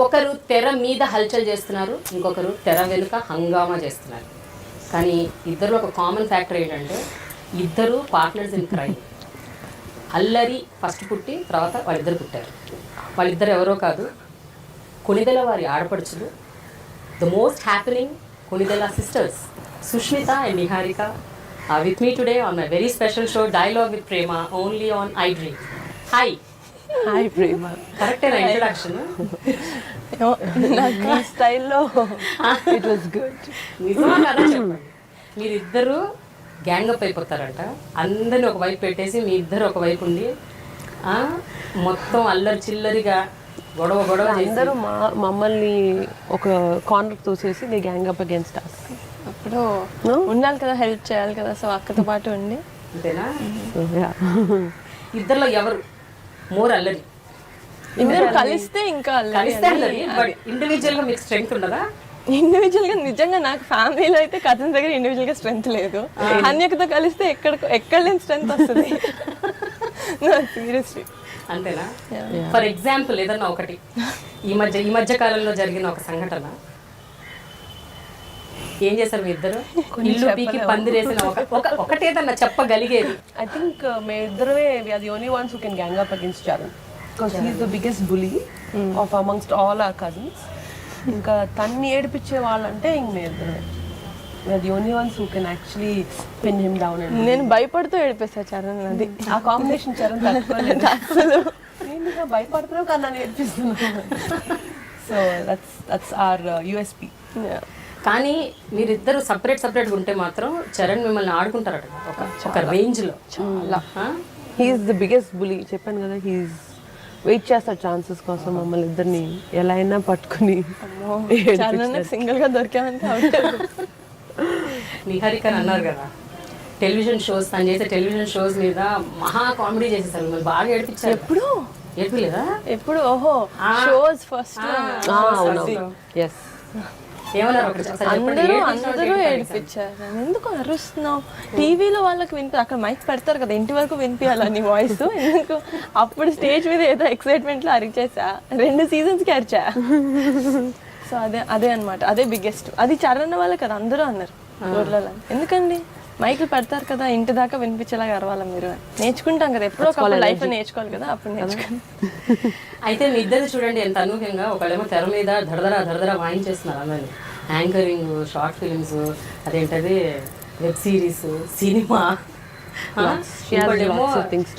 ఒకరు తెర మీద హల్చల్ చేస్తున్నారు, ఇంకొకరు తెర వెనుక హంగామా చేస్తున్నారు. కానీ ఇద్దరు ఒక కామన్ ఫ్యాక్టర్ ఏంటంటే ఇద్దరు పార్ట్నర్స్ ఇన్ క్రైమ్. అల్లరి ఫస్ట్ పుట్టి తర్వాత వాళ్ళిద్దరు పుట్టారు. వాళ్ళిద్దరు ఎవరో కాదు, కొణిదెల వారి ఆడపడుచులు, the most happening Konidela sisters Sushmita and Niharika. With me today on my very special show Dialogue with Prema, only on iDream. Hi. Hi Prema. Correct na introduction? నాకు స్టైల్లో ఇట్ వాస్ గుడ్. నిజమా కదా చెప్పండి. మీరిద్దరు గ్యాంగప్ అయిపోతారంట, అందరిని ఒకవైపు పెట్టేసి మీ ఇద్దరు ఒకవైపు ఉండి మొత్తం అల్లరి చిల్లరిగా గొడవ అందరూ మమ్మల్ని ఒక కార్నర్ తోసేసి they gang up against us. అప్పుడు ఉండాలి కదా, హెల్ప్ చేయాలి కదా, సో అక్కతో పాటు ఉండి. అంతేనా? ఇద్దరులో ఎవరు మోర్ అల్లరి? ఇద్దరు కలిస్తే ఇంకా అల్లరి. బట్ ఇండివిజువల్ గా మీకు స్ట్రెంగ్త్ ఉండదా? ఇండివిజువల్ గా నిజంగా నాకు ఫ్యామిలీలో అయితే కజిన్స్ దగ్గర ఇండివిజువల్ గా స్ట్రెంగ్త్ లేదు. అన్యకతో కలిస్తే ఎక్కడ లేని స్ట్రెంగ్త్ వస్తుంది. సీరియస్లీ. అంతేనా? ఫర్ ఎగ్జాంపుల్ ఏదన్నా ఒకటి ఈ మధ్య కాలంలో జరిగిన ఒక సంఘటన, ఏం చేశారు మీ ఇద్దరు? ఇల్లు పీకి పందిరేసిన ఒకటేదన్నా చెప్పగలిగేది? ఐ థింక్ మేమిద్దరమే we are the only ones who can gang up against Charan, because he is the biggest bully of amongst all our cousins. ఇంకా తన్ని ఏడిపించే వాళ్ళంటే ఇంక మేమిద్దరమే. We are the only ones who can actually pin him down. And నేను భయపడుతూ ఏడిపిస్తా చరణ్. అది ఆ కాంబినేషన్ చరణ్ తట్టుకోలేదు అసలు. నేను భయపడుతున్నావు కానీ నన్ను ఏడిపిస్తున్నాను. So that's our USP. కానీ మీరిద్దరు సపరేట్గా ఉంటే మాత్రం చరణ్ మిమ్మల్ని ఆడుకుంటారట ఒక రేంజ్లో. చాలా. He's the biggest bully. చెప్పాను కదా, హీఈస్ వెయిట్ చేస్తాడు ఛాన్సెస్ కోసం మమ్మల్ని ఇద్దరిని ఎలా అయినా పట్టుకుని. సింగిల్ గా దొరికామంటే నిహారిక అన్నారు కదా, టెలివిజన్ షోస్ తను చేసే టెలివిజన్ షోస్ మీద మహా కామెడీ చేసేసారు, మిమ్మల్ని బాగా ఏడిపించారు. ఎప్పుడు ఏడిపిలేదా? ఎప్పుడు? ఓహో, షోస్ ఫస్ట్. ఎస్. అందరూ ఏడిపించారు. ఎందుకు అరుస్తున్నావు? టీవీలో వాళ్ళకి అక్కడ మైక్ పెడతారు కదా, ఇంటి వరకు వినిపించాలని వాయిస్. ఎందుకు అప్పుడు స్టేజ్ మీద ఏదో ఎక్సైట్మెంట్ లో అరిచేసా, 2 seasons కి అరిచా. సో అదే అనమాట, అదే బిగ్గెస్ట్. అది చరణ్ వాళ్ళే కదా అందరూ అన్నారు ఊర్లలో. ఎందుకండి మైకులు పెడతారు కదా, ఇంటి దాకా వినిపించేలాగా అరవాలా మీరు? నేర్చుకుంటాం కదా, ఎప్పుడో ఒక లైఫ్ లో నేర్చుకోవాలి కదా, అప్పుడు నేర్చుకోండి. అయితే మీ ఇద్దరు చూడండి ఎంత అనూహ్యంగా, ఒకళ్ళేమో తెర మీద దడదర వాయించేస్తున్నారు అందరినీ. యాంకరింగ్, షార్ట్ ఫిల్మ్స్, అదేంటది వెబ్ సిరీస్, సినిమా.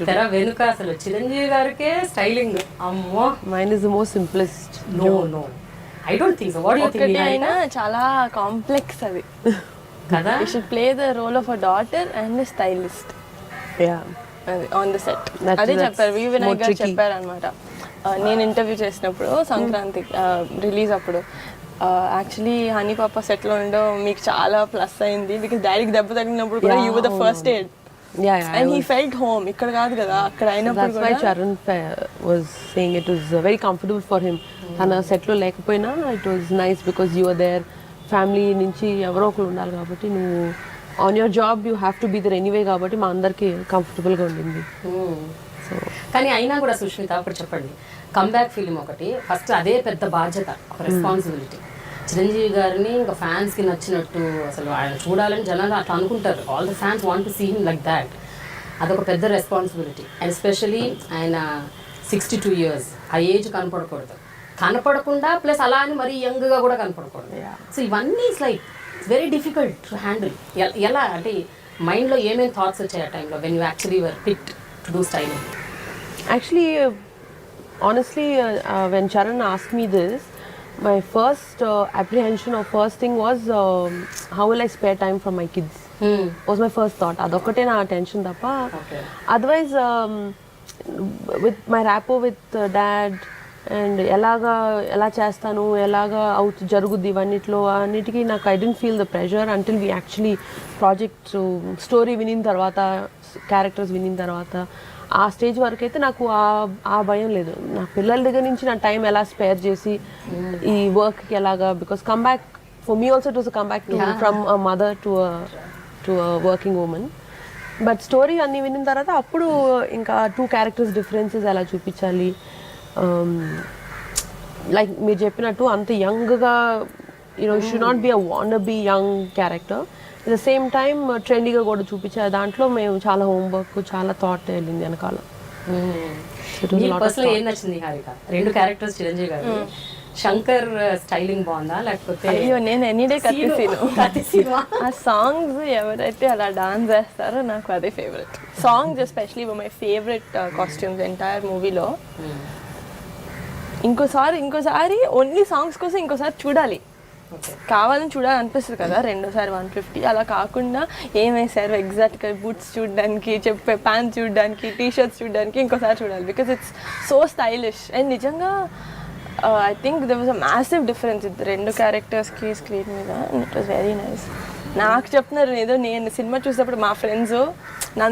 తెర వెనుక అసలు చిరంజీవి గారికే స్టైలింగ్. అమ్మో, mine is the most simplest. No I don't think so. What you think? అయినా చాలా కాంప్లెక్స్ అది కదా. You should play the role of a daughter and stylist on the set. అదే చెప్పారు వి వినాయక్ గారు చెప్పారు అనమాట. నేను ఇంటర్వ్యూ చేసినప్పుడు సంక్రాంతి రిలీజ్ అప్పుడు, యాక్చువల్లీ హనీ పాప సెట్లో ఉండో మీకు చాలా ప్లస్ అయింది, బికాస్ డాడీకి దెబ్బ తగిలినప్పుడు కూడా you were the first aid. And he felt home. ఇక్కడ కాదు కదా, అక్కడ అయినప్పుడు కూడా. That's why Charan was saying it was very comfortable for him. తన సెట్లో లేకపోయినా it was nice because you were there. Family నుంచి ఎవరో ఒకరు ఉండాలి కాబట్టి, నువ్వు on your job you have to be there anyway, కాబట్టి మా అందరికి కంఫర్టబుల్గా ఉండింది. సో కానీ అయినా కూడా సుష్మిత ఒకటి చెప్పండి, కమ్బ్యాక్ ఫిలిం ఒకటి, ఫస్ట్ అదే పెద్ద బాధ్యత, ఒక రెస్పాన్సిబిలిటీ. చిరంజీవి గారిని ఇంకా ఫ్యాన్స్కి నచ్చినట్టు అసలు ఆయన చూడాలని జనాలు అట్లా అనుకుంటారు. All the fans want to see him like that. అదొక పెద్ద రెస్పాన్సిబిలిటీ. అండ్ ఎస్పెషలీ ఆయన 62 years, ఆ ఏజ్ కనపడకుండా ప్లస్ అలా అని మరీ యంగ్గా కూడా కనపడకూడదు. సో ఇవన్నీ it's like very difficult to handle. ఎలా అంటే మైండ్లో ఏమేమి థాట్స్ వచ్చాయి ఆ టైంలో when you actually were picked to do styling? Actually, honestly, when Charan asked me this, my first apprehension or first thing was how will I spare time from my kids? Was my first thought. Adokkate na tension tappa. Otherwise, with my rapport with dad and ఎలా చేస్తాను, ఎలాగా జరుగుద్ది ఇవన్నిట్లో అన్నిటికీ నాకు I didn't feel the pressure until we actually project story వినిన తర్వాత, characters వినిన తర్వాత. ఆ స్టేజ్ వరకు అయితే నాకు ఆ భయం లేదు. నా పిల్లల దగ్గర నుంచి నా టైం ఎలా స్పేర్ చేసి ఈ వర్క్కి ఎలాగా, because comeback for me also it was comeback from a mother to a working women. But story అన్ని వినిన తర్వాత అప్పుడు ఇంకా 2 characters డిఫరెన్సెస్ ఎలా చూపించాలి, లైక్ మీరు చెప్పినట్టు అంత యంగ్గా should not be a wannabe young character. At the same time ట్రెండీగా కూడా చూపించారు. దాంట్లో మేము చాలా హోంవర్క్, చాలా థాట్ వెళ్ళింది వెనకాల. పర్సనల్ ఏం నచ్చింది హారిక? 2 క్యారెక్టర్స్ చిరంజీవి గారు. శంకర్ స్టైలింగ్ బాగుందా లేకపోతే? అయ్యో నేను ఎనీడే కత్తిసీను. ఆ సాంగ్స్ ఎవరైతే అలా డాన్స్ చేస్తారో నాకు అదే favourite songs. Especially my favourite costumes entire మూవీలో. ఇంకోసారి ఓన్లీ సాంగ్స్ కోసం ఇంకోసారి చూడాలి, కావాలని చూడాలనిపిస్తుంది కదా. 2సారి 150 అలా కాకుండా ఏమేసారు ఎగ్జాక్ట్గా బూట్స్ చూడడానికి, చెప్పే ప్యాంట్ చూడడానికి, టీషర్ట్స్ చూడడానికి ఇంకోసారి చూడాలి. Because it's so stylish. And నిజంగా I think there was a massive difference 2 క్యారెక్టర్స్కి స్క్రీన్ మీద. And it was very nice. నాకు చెప్తున్నారు ఏదో, నేను సినిమా చూసినప్పుడు మా ఫ్రెండ్స్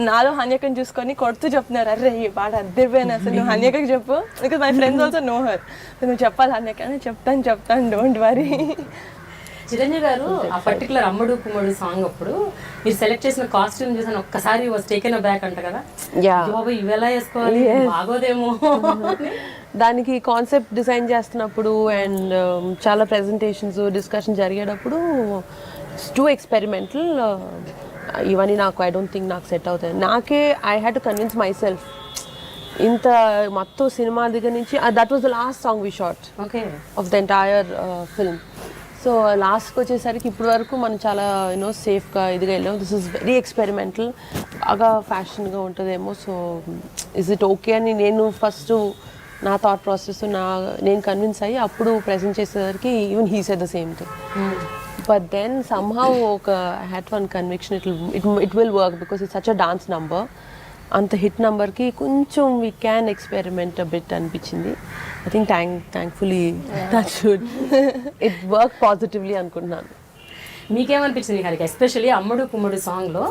నాలో హన్యకని చూసుకొని కొడుతూ చెప్తున్నారు, అరే ఈ పాట అద్దరిపోయినా అసలు నువ్వు హన్యకకి చెప్పు. Because my friends also know her. నువ్వు చెప్పాలి హన్యక అని. చెప్తాను డోంట్ వరీ. చిరంజీవి గారు ఆ పర్టికులర్ అమ్మడు కుమ్మడు సాంగ్ అప్పుడు మీరు సెలెక్ట్ చేసిన కాస్ట్యూమ్ చూసాను, ఒక్కసారి వాస్ టేకెన్ అ బ్యాక్ అంట కదా. బాబు ఇవి ఎలా వేసుకోవాలి, బాగోదేమో. దానికి కాన్సెప్ట్ డిజైన్ చేస్తున్నప్పుడు అండ్ చాలా ప్రెజెంటేషన్స్ డిస్కషన్ జరిగేటప్పుడు టూ ఎక్స్పెరిమెంటల్. ఇవన్నీ నాకు ఐ డోంట్ థింక్ నాకు సెట్ అవుతాయి. నాకే I had to convince myself. ఇంత మొత్తం సినిమా దగ్గర నుంచి that was the last song we shot of the entire film. So లాస్ట్కి వచ్చేసరికి ఇప్పటి వరకు మనం చాలా సేఫ్గా ఇదిగా వెళ్ళాం. దిస్ ఇస్ వెరీ ఎక్స్పెరిమెంటల్, బాగా ఫ్యాషన్గా ఉంటుందేమో. సో ఇస్ ఇట్ ఓకే అని నేను ఫస్ట్ నా థాట్ ప్రాసెస్ నేను కన్విన్స్ అయ్యి అప్పుడు ప్రెజెంట్ చేసేసరికి even he said the same thing. But then somehow I had one conviction it will work because it's such a dance number. అంత hit నెంబర్కి కొంచెం వీ క్యాన్ ఎక్స్పెరిమెంట్ బిట్ అనిపించింది. I think thankfully that should it work positively అనుకుంటున్నాను. మీకేమనిపించింది Harika? Especially Ammadu Kummadu సాంగ్లో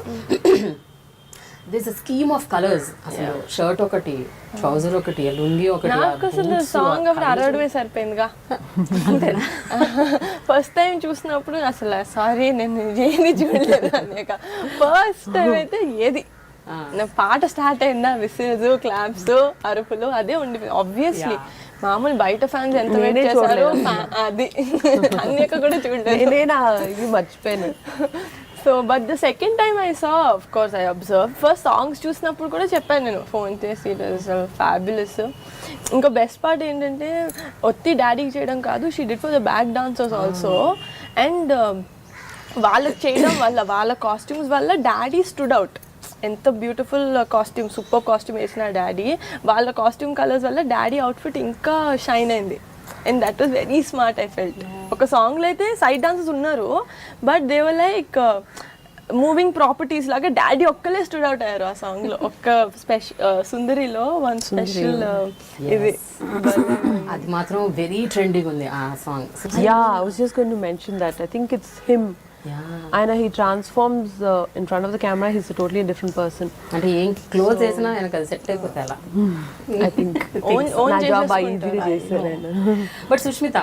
this scheme of colours, అసలు shirt ఒకటి, trouser ఒకటి, లుంగి ఒకటి. నాకు అసలు సాంగ్ అప్పుడు అరవడమే సరిపోయిందిగా. అంతేనా? ఫస్ట్ టైం చూసినప్పుడు అసలు సారీ నేను ఏది చూడలేదు అనేక. ఫస్ట్ టైం అయితే ఏది పాట స్టార్ట్ అయిందా విసిల్స్, క్లాప్స్, అరుపులు అదే ఉండి ఆబ్వియస్లీ. మామూలు బయట ఫ్యాన్స్ ఎంత వెయిట్ చేశారో అది అన్నిక కూడా చూడలేదు. ఇది మర్చిపోయాను. So but the second time I saw, of course I observe. First songs చూసినప్పుడు కూడా చెప్పాను నేను, ఫోన్ చేసి ఇట్ ఇస్ ఫ్యాబులస్. ఇంకా బెస్ట్ పార్ట్ ఏంటంటే ఒత్తి డాడీకి చేయడం కాదు, she did for the back dancers also. And వాళ్ళకి చేయడం వల్ల, వాళ్ళ కాస్ట్యూమ్స్ వల్ల డాడీ స్టూడ్ అవుట్. ఎంత బ్యూటిఫుల్ కాస్ట్యూమ్, సూపర్ కాస్ట్యూమ్ వేసిన డాడీ. వాళ్ళ కాస్ట్యూమ్ కలర్స్ వల్ల డాడీ అవుట్ఫిట్ ఇంకా షైన్ అయింది. And that was very smart I felt. ఒక సాంగ్లో అయితే సైడ్ డాన్సర్స్ ఉన్నారు, but they were like moving properties లాగా డాడీ ఒక్కలే స్టూడ్ అవుట్ అయ్యారు ఆ సాంగ్లో. ఒక్క సుందరిలో వన్ స్పెషల్ ఇది అది మాత్రం వెరీ ట్రెండింగ్ ఉంది ఆ song. I was just going to mention that. I think it's him. ఆయన he transforms in front of the camera. He's a totally different person. అంటే ఏం క్లోజ్ చేసినా ఆయనకు అది సెట్ అయిపోతే అలా. I think నా జాబ్ ఈజీగా చేశారు ఆయన. బట్ సుష్మిత,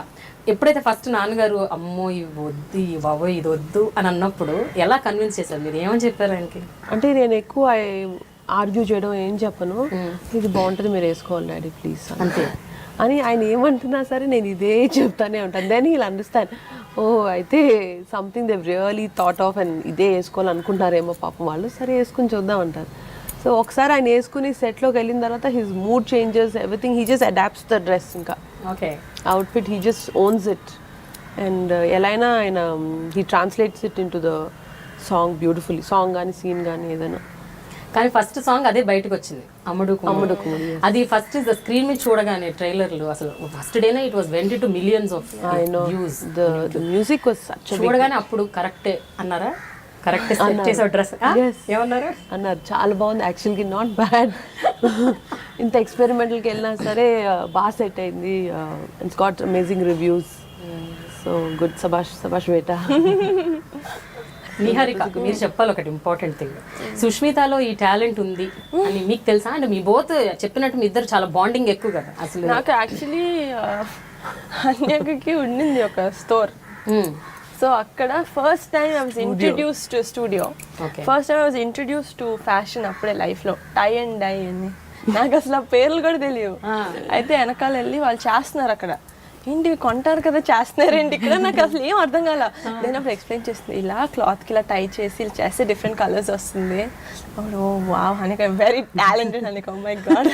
ఎప్పుడైతే ఫస్ట్ నాన్నగారు అమ్మో ఇవి వద్దు, బాబోయ్ ఇది వద్దు అని అన్నప్పుడు ఎలా కన్విన్స్ చేశారు మీరు? ఏమని చెప్పారు ఆయనకి? అంటే నేను ఎక్కువ ఆర్గ్యూ చేయడం ఏం చెప్పను, ఇది బాగుంటుంది మీరు వేసుకోవాలి డాడీ ప్లీజ్ అంతే అని. ఆయన ఏమంటున్నా సరే నేను ఇదే చెప్తానే ఉంటాను. దెన్ హీల్ అండర్స్టాండ్, ఓ అయితే something దెవ్ really thought of and ఇదే వేసుకోవాలనుకుంటారేమో పాపం వాళ్ళు, సరే వేసుకుని చూద్దాం అంటారు. సో ఒకసారి ఆయన వేసుకుని సెట్లోకి వెళ్ళిన తర్వాత his mood changes, everything he just adapts the dress. ఇంకా okay outfit he just owns it. And ఎలా అయినా ఆయన he translates it into the song beautifully. Song కానీ సీన్ కానీ ఏదైనా. కానీ ఫస్ట్ సాంగ్ అదే బయటకు వచ్చింది, అమ్ముడు కుమ్ముడు. అది ఫస్ట్ ద స్క్రీన్ మీద చూడగానే ట్రైలర్లు అసలు ఫస్ట్ డేనే it was went to millions of views. The music was such చూడగానే అప్పుడు కరెక్టే అన్నారా? కరెక్ట్ సెట్ చేసావు డ్రెస్ ఏమన్నారు? అన్నారు చాలా బాగుంది యాక్చువల్గా, నాట్ బ్యాడ్. ఇంత ఎక్స్పెరిమెంటల్కి వెళ్ళినా సరే బాగా సెట్ అయింది. It's got amazing reviews. So good, సబాష్ సబాష్ బేటా. నిహారిక, మీరు చెప్పాలి ఒకటి ఇంపార్టెంట్ థింగ్. సుష్మితలో ఈ టాలెంట్ ఉంది అని మీకు తెలుసా? అంటే మీ బోత్ చెప్పినట్టు మీ ఇద్దరు చాలా బాండింగ్ ఎక్కువ కదా. అసలు నాకు యాక్చువల్లీ అన్యకి ఉండింది ఒక స్టోర్. సో అక్కడ first time I was introduce to studio. First time I was introduce to fashion అప్పుడే లైఫ్లో. టై అండ్ డై అని నాకు అసలు ఆ పేర్లు కూడా తెలియవు. అయితే వెనకాల వెళ్ళి వాళ్ళు చేస్తున్నారు అక్కడ. ఏంటి కొంటారు కదా చేస్తున్నారేంటి ఇక్కడ, నాకు అసలు ఏం అర్థం కాల. నేను అప్పుడు ఎక్స్ప్లెయిన్ చేస్తుంది, ఇలా క్లాత్కి ఇలా టై చేసి ఇలా చేస్తే డిఫరెంట్ కలర్స్ వస్తుంది. అప్పుడు oh wow Hanika very talented Hanika, oh my god.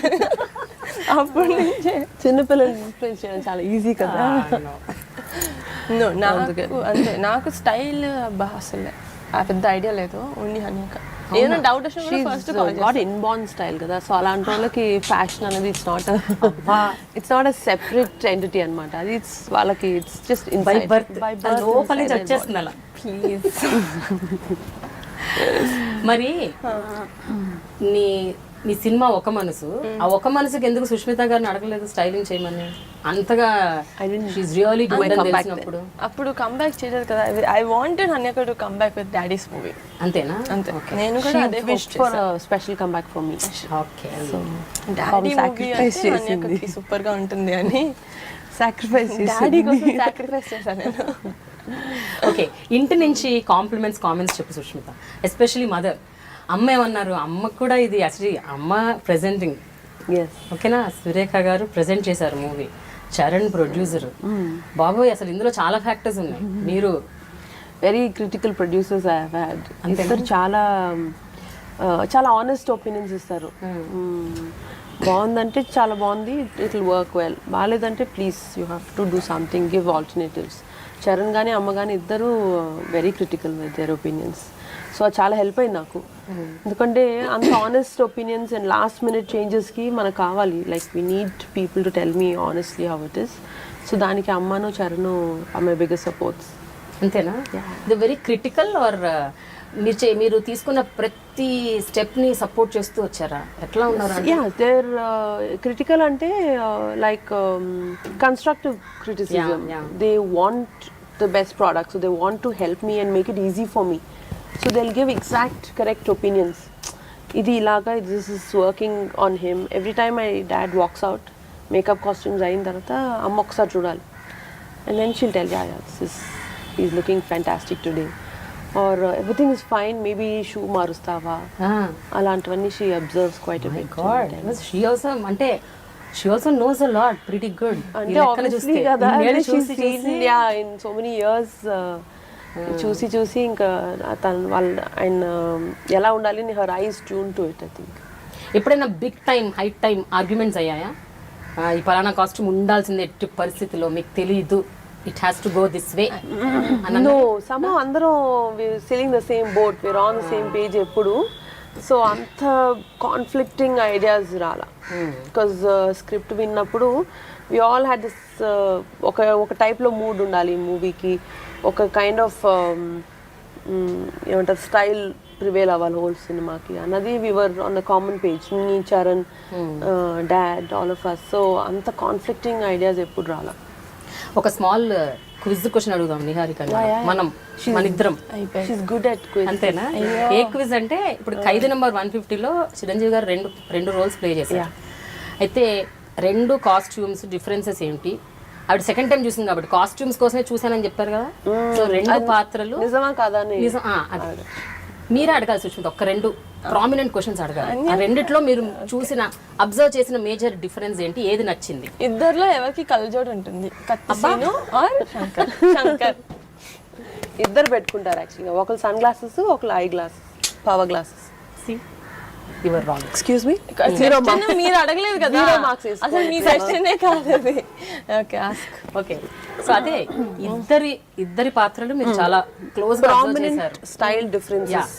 అప్పుడు నుంచి చిన్నపిల్లలు ఇన్ఫ్లుయెన్స్ చేయడం చాలా ఈజీ కదా. నాకు అంతే, నాకు స్టైల్ అసలు పెద్ద ఐడియా లేదు, ఓన్లీ హనిక. ఏదైనా డౌట్ వచ్చినా ఫస్ట్ గాట్ ఇన్బార్న్ స్టైల్ కదా, సో అలాంటి వాళ్ళకి ఫ్యాషన్ అనేది it's not a separate entity అనమాట. అది ఇట్స్ వాళ్ళకి ఇట్స్ జస్ట్ బై బర్త్ లోపల నుంచి వచ్చేస్తుంది అలా. ప్లీజ్. మరి నీ సినిమా ఒక మనసు, ఆ ఒక మనసుకి ఎందుకు సుష్మిత గారిని అడగలేదు స్టైలింగ్ చేయమని? అంతగా రియలీ గుడ్ అని తెలిసినప్పుడు అప్పుడు కంబ్యాక్ చేయలేదు కదా. I wanted Hanyaka to come back with daddy's movie. అంతేనా? అంతే, నేను కూడా అదే wished for special comeback for me. Okay, daddy movie అంటే హన్యకకి సూపర్ గా ఉంటుంది అని సాక్రిఫైస్ డాడీ కోసం సాక్రిఫైస్ చేశాను నేను. ఓకే, ఇంటి నుంచి కామెంట్స్ చెప్పు సుష్మిత, ఎస్పెషలీ మదర్. అమ్మ ఏమన్నారు? అమ్మకు కూడా ఇది యాక్చువల్లీ అమ్మ ప్రెజెంటింగ్, ఓకేనా? సురేఖ గారు ప్రెజెంట్ చేశారు మూవీ, చరణ్ ప్రొడ్యూసర్. బాబోయ్, అసలు ఇందులో చాలా ఫ్యాక్టర్స్ ఉన్నాయి. మీరు very critical producers I have had. అందరూ చాలా ఆనెస్ట్ ఒపీనియన్స్ ఇస్తారు. బాగుందంటే చాలా బాగుంది, ఇట్ విల్ వర్క్ వెల్. బాగాలేదంటే please you have to do something, give alternatives. Charan కానీ అమ్మ కానీ ఇద్దరు very critical with their opinions. So అది చాలా హెల్ప్ అయింది నాకు, ఎందుకంటే అంత honest opinions and last minute చేంజెస్కి మనకు కావాలి. Like we need people to tell me honestly how it is. So దానికి అమ్మను Charan are my biggest supports. అంతేనా? ఇది వెరీ క్రిటికల్ ఆర్ మీరు తీసుకున్న ప్రతి స్టెప్ని సపోర్ట్ చేస్తూ వచ్చారా? ఎట్లా ఉన్నారు? దేర్ క్రిటికల్ అంటే like constructive criticism. They want the best product, so they want to help me and make it easy for me. So they'll give exact correct opinions. Idi ilaga, this is working on him. Every time my dad walks out, makeup costumes ayin tarata amma okkasari chudali, and then she'll tell, yeah, he's looking fantastic today, or everything is fine, maybe shoe marustava. Alantavanni she observes quite a bit. God, she also knows a lot, pretty good. Ante obviously kada, she's seen in so many years చూసి ఇంకా ఆయన ఎలా ఉండాలి, her eyes tune to it. I think ఎప్పుడైనా big time height time arguments అయ్యాయా? ఈ పలానా costume ఉండాల్సిందే ఎట్టి పరిస్థితిలో, మీకు తెలీదు, it has to go this way? No, somehow అందరం sailing the same boat, we're on the same page ఎప్పుడు. సో అంత కాన్ఫ్లిక్టింగ్ ఐడియాస్ రాలా, బికాజ్ స్క్రిప్ట్ విన్నప్పుడు వి ఆల్ హ్యాడ్ దిస్ ఒక టైప్లో మూడ్ ఉండాలి మూవీకి, ఒక కైండ్ ఆఫ్ ఏమంటారు స్టైల్ ప్రివేల్ అవ్వాలి హోల్ సినిమాకి అన్నది. We were on the common page, me Charan, dad, all of us. So అంత కాన్ఫ్లిక్టింగ్ ఐడియాస్ ఎప్పుడు రాలా. ఒక స్మాల్ క్విజ్ క్వశ్చన్ అడుగుదాం నిహారిక, మన ఇద్దరం. She's good at quiz. అంతేనా? ఏ క్విజ్ అంటే, ఇప్పుడు ఖైదీ నెంబర్ 150లో చిరంజీవి గారు రెండు రోల్స్ ప్లే చేశారు. అయితే రెండు కాస్ట్యూమ్స్ డిఫరెన్సెస్ ఏంటి? ఆవిడ సెకండ్ టైం చూసింది కాబట్టి కాస్ట్యూమ్స్ కోసమే చూసానని చెప్పారు కదా. సో రెండు పాత్రలు నిజమా కాదా మీరే అడగాలి సుష్మిత, ఒక రెండు ప్రామినెంట్ క్వశ్చన్స్ అడగాలి. ఆ రెండిట్లో మీరు చూసిన అబ్జర్వ్ చేసిన మేజర్ డిఫరెన్స్ ఏంటి, ఏది నచ్చింది? ఇద్దరులో ఎవరికి కళ్ళజోడు ఉంటుంది? శంకర్ ఇద్దరు పెట్టుకుంటారు యాక్చువల్గా, ఒకరు సన్ గ్లాసెస్, ఒకరు I glasses, power glasses. Your wrong. Excuse me, మీరు అడగలేదు కదా, అసలు మీ క్వశ్చనే కాదు అది. Okay, ask. ఓకే, సో అదే ఇద్దరి పాత్రలు మీరు చాలా క్లోజ్ గా అబ్జర్వ్ చేశారు. Style differences.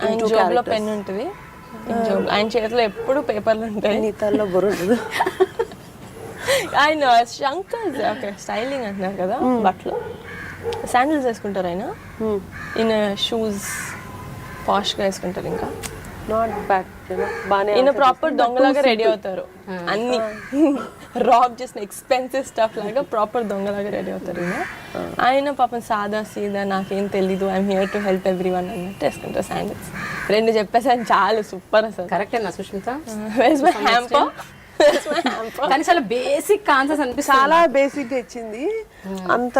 ఆయన జోబులో పెన్ ఉంటుంది, ఆయన చేతిలో ఎప్పుడు పేపర్లు ఉంటాయి, నీతల్లో బుర్ర. ఆయన శంకర్ ఓకే స్టైలింగ్ అంటున్నారు కదా, బట్టలు శాండిల్స్ వేసుకుంటారు ఆయన, ఈయన షూస్ పాష్గా వేసుకుంటారు. ఇంకా నాట్ బ్యాడ్, ఈయన ప్రాపర్ దొంగలాగా రెడీ అవుతారు, అన్ని రాబ్ చేసిన ఎక్స్పెన్సివ్ స్టఫ్ లాగా ప్రాపర్ దొంగలాగా రెడీ అవుతారు. ఆయన పాపం సాదా సీదా నాకేం తెలీదు, I'm here to help every one అన్నట్టు వేసుకుంటారు శాండిల్స్. రెండు చెప్పేసాను, చాలా సూపర్ అసలు. కరెక్టేనా సుష్మిత? కానీ చాలా బేసిక్ ఆన్సర్స్ అనిపిస్తుంది. చాలా బేసిక్ ఇచ్చింది, అంత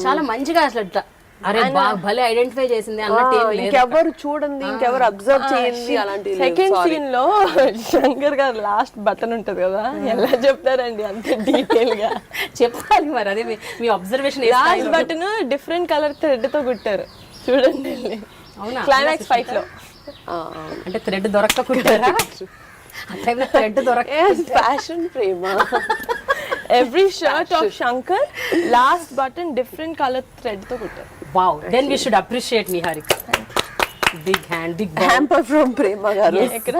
చాలా మంచిగా అసలు అరే భలే ఐడెంటిఫై చేసింది అన్నట్టు ఏం లేదు. ఇంకెవరు చూడండి, ఇంకెవరు అబ్జర్వ్ చేయండి అలాంటి. సెకండ్ సీన్ లో శంకర్ గారు లాస్ట్ బటన్ ఉంటది కదా, ఎలా చెప్తారండి అంత డీటెయిల్ గా చెప్పాలి మరి. అదే మీ observation. Last button different colour thread తో కుట్టారు చూడండి. అవునా? క్లైమాక్స్ ఫైట్ లో అంటే థ్రెడ్ దొరకకుంటారా? థ్రెడ్ దొరక fashion Prema. Every shirt of Shankar last button different colour thread తో కుట్టారు. Wow, then we should appreciate Niharika. Big hand, big hamper from Prema garu. ఎక్కడ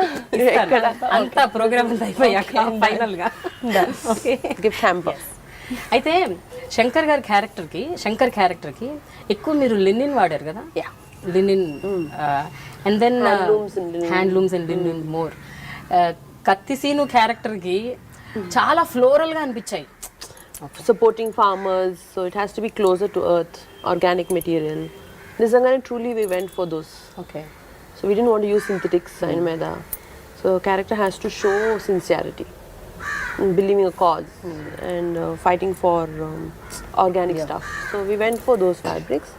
అంతా ప్రోగ్రామ్ అయిపోయాక ఫైనల్ గా ఓకే గిఫ్ట్ హ్యాంపర్. అయితే శంకర్ క్యారెక్టర్ కి ఎక్కువ మీరు లినిన్ వాడారు కదా? Linen and then handlooms and linen more. Kattiseenu character కి చాలా ఫ్లోరల్ గా అనిపించాయి. Supporting farmers, so it has to be closer to earth, organic material. Nizangane truly we went for those. Okay. So we didn't want to use synthetics in Meda. So character has to show sincerity, believing a cause, and fighting for organic stuff. So we went for those fabrics.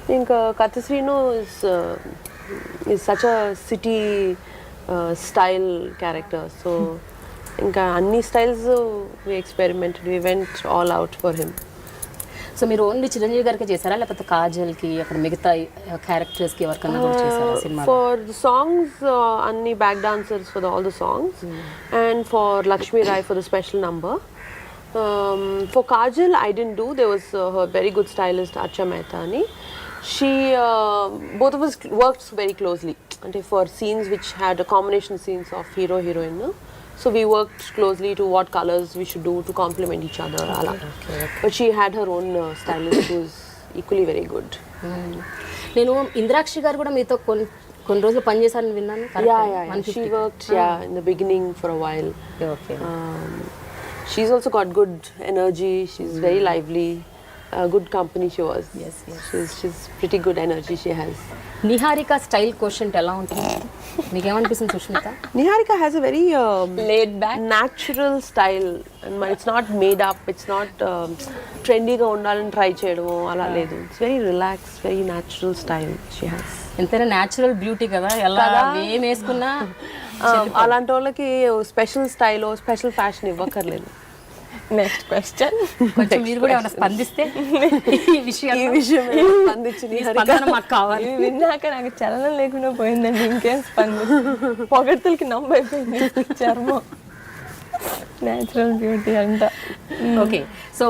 I think Kathasrino is such a city style character. So ఇంకా అన్ని styles we experimented, we went all out for him. So మీరు only Chiranjeevi గారికి చేశారా, లేకపోతే కాజల్కి అక్కడ మిగతా క్యారెక్టర్స్కి ఎవరికన్నా కూడా చేశారా సినిమా? ఫర్ సాంగ్స్ అన్ని back dancers for all the songs, and for Lakshmi Rai for the special number. For Kajal I didn't do, there was her very good stylist Archa Mehta ani. She both of us worked very closely, అంటే for scenes which had a combination scenes of hero heroine. So we worked closely to what colors we should do to complement each other. Okay. But she had her own stylist who was equally very good. నేను ఇంద్రాక్షి గారు కూడా మీతో కొన్ని రోజులు పనిచేశారని విన్నాను. Yeah. She worked in the beginning for a while. Okay. She's also got good energy. She's very lively. Good company she was. Yes. She's pretty good energy she has. Niharika style question ఎలా ఉంటుంది? మీకేమనిపిస్తుంది Sushmita? Niharika has a very laid back, natural style, and it's not made up. It's not trendy ga undalani try cheyadam ala ledu. It's very relaxed, very natural style she has. ఎంతైనా natural beauty కదా, ఎలా ఏం వేసుకున్నా అలాంటి వాళ్ళకి special style, special fashion ఇవ్వక్కర్లేదు. Next question. కొంచెం మీరు కూడా ఏమైనా స్పందిస్తే ఈ విషయం మాకు కావాలి. విన్నాక నాకు చలనం లేకుండా పోయిందండి, ఇంకేం స్పందిస్తుంది. పొగడ్తలకి నమ్మైపోయింది చర్మం. న్యాచురల్ బ్యూటీ అంట. ఓకే, సో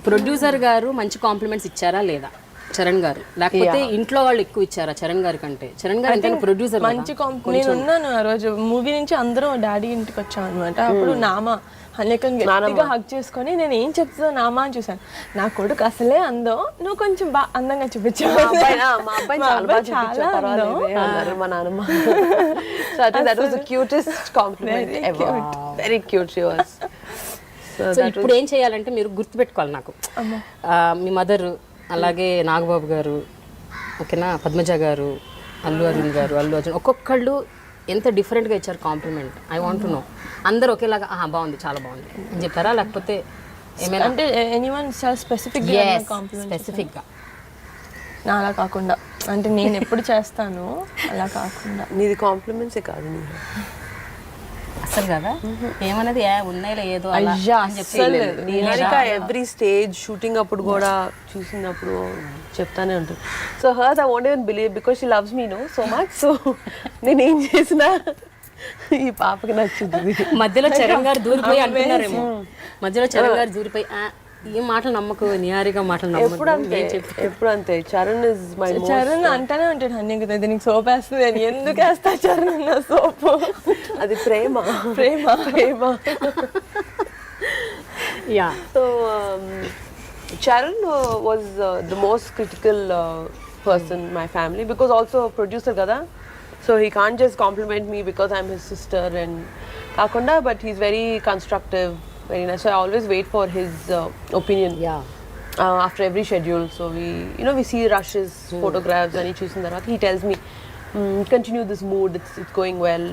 ప్రొడ్యూసర్ గారు మంచి కాంప్లిమెంట్స్ ఇచ్చారా లేదా చరణ్ గారు, లేకపోతే ఇంట్లో వాళ్ళు ఎక్కువ ఇచ్చారా చరణ్ గారి కంటే? చరణ్ గారు అంటే ప్రొడ్యూసర్ మంచి నేను ఉన్నాను ఆ రోజు మూవీ నుంచి, అందరం డాడీ ఇంటికి వచ్చాం అనమాట. అప్పుడు నామా గట్టిగా హగ్ చేసుకొని నేను ఏం చెప్తుందో నామా అని చూసాను. నా కొడుకు అసలే అందం, నువ్వు కొంచెం అందంగా చూపించావు. మా అబ్బాయి చాలా అందం అన్నారు మా నాన్నమ్మ. So I think that was the cutest compliment ever. Very cute she was. So ఇప్పుడు ఏం చేయాలంటే మీరు గుర్తుపెట్టుకోవాలి నాకు, మీ మదర్, అలాగే నాగబాబు గారు, ఓకేనా, పద్మజ గారు, అల్లు అర్జున్ గారు, అల్లు అర్జున్, ఒక్కొక్కళ్ళు ఎంత డిఫరెంట్గా ఇచ్చారు compliment. I want to know. అందరు ఒకేలాగా బాగుంది, చాలా బాగుంది అని చెప్పారా, లేకపోతే ఏమైనా అంటే ఎనీవన్ స్పెసిఫిక్గా నా అలా కాకుండా, అంటే నేను ఎప్పుడు చేస్తాను అలా కాకుండా? నీది కాంప్లిమెంట్సే కాదు అసలు కదా, ఏమన్నది ఉన్నాయిలే ఏదో ఎవ్రీ స్టేజ్ షూటింగ్ అప్పుడు కూడా చూసినప్పుడు చెప్తానే ఉంటుంది. So hers I want even believe because she loves me no so much. So నేనేం చేసినా ఈ పాపకి నచ్చుతుంది. మధ్యలో చరణ్ గారు దూరిపోయి అంటున్నారేమో, మధ్యలో చరణ్ గారు దూరిపోయి ఈ మాటలు నమ్మకు, నిహారిక మాటలు నమ్మకు. ఎప్పుడు అంతే. చరణ్ ఇస్ మై చరణ్ అంటానే ఉంటాడు, అన్నీ కదా దీనికి సోప్ వేస్తుంది అని. ఎందుకు వేస్తా చరణ్ అన్న సోపు? అది Prema. Yeah. So Charan was the most critical person in my family because also a producer kada, so he can't just compliment me because I'm his sister and kakunda, but he's very constructive, very nice. So I always wait for his opinion after every schedule. So we see rushes photographs and he choosing that. He tells me continue this mood, it's going well,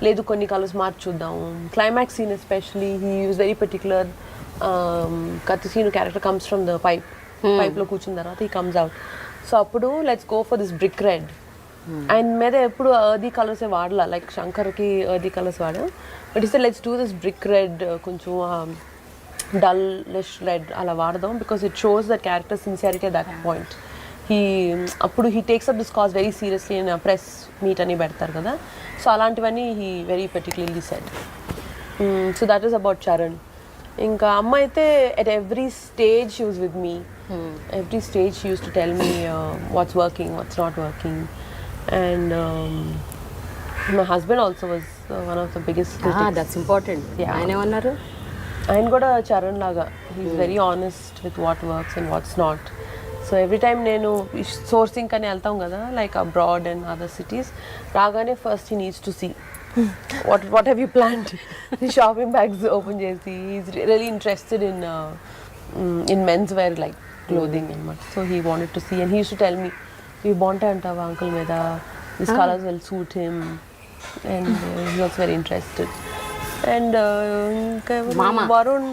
ledu konni colors marchuddam. Climax scene especially, he is very particular. Kathasinu character comes from the pipe lo కూర్చున్న తర్వాత he comes out. So అప్పుడు let's go for this brick red. And మీద ఎప్పుడు earthy కలర్సే వాడలా, like శంకర్కి earthy colours వాడాం. But ఇస్తే let's do this brick red, కొంచెం డల్లిష్ రెడ్ అలా వాడదాం, because it shows that character sincerity at that point. అప్పుడు he takes up this cause very seriously in press meet అని పెడతారు కదా, సో అలాంటివన్నీ he very particularly said. So that is about Charan. ఇంకా అమ్మ అయితే at every stage she was with me. Every stage she used to tell me what's working, what's not working. And my husband also was one of the biggest critics. That's important. ఆయన ఏమన్నారు? ఆయన కూడా చరణ్ లాగా he is very honest with what works and what's not. So every time నేను sourcing అని వెళ్తాం కదా, like abroad and other cities, రాగానే first he needs to see what have you planned. Shopping bags open చేసి is really interested in men's wear like clothing అనమాట. So he wanted to see and he used to tell me, ఇవి బాగుంటాయి అంటావా uncle మీద, this colours will suit him, and he was very interested. And ఇంకా వరుణ్,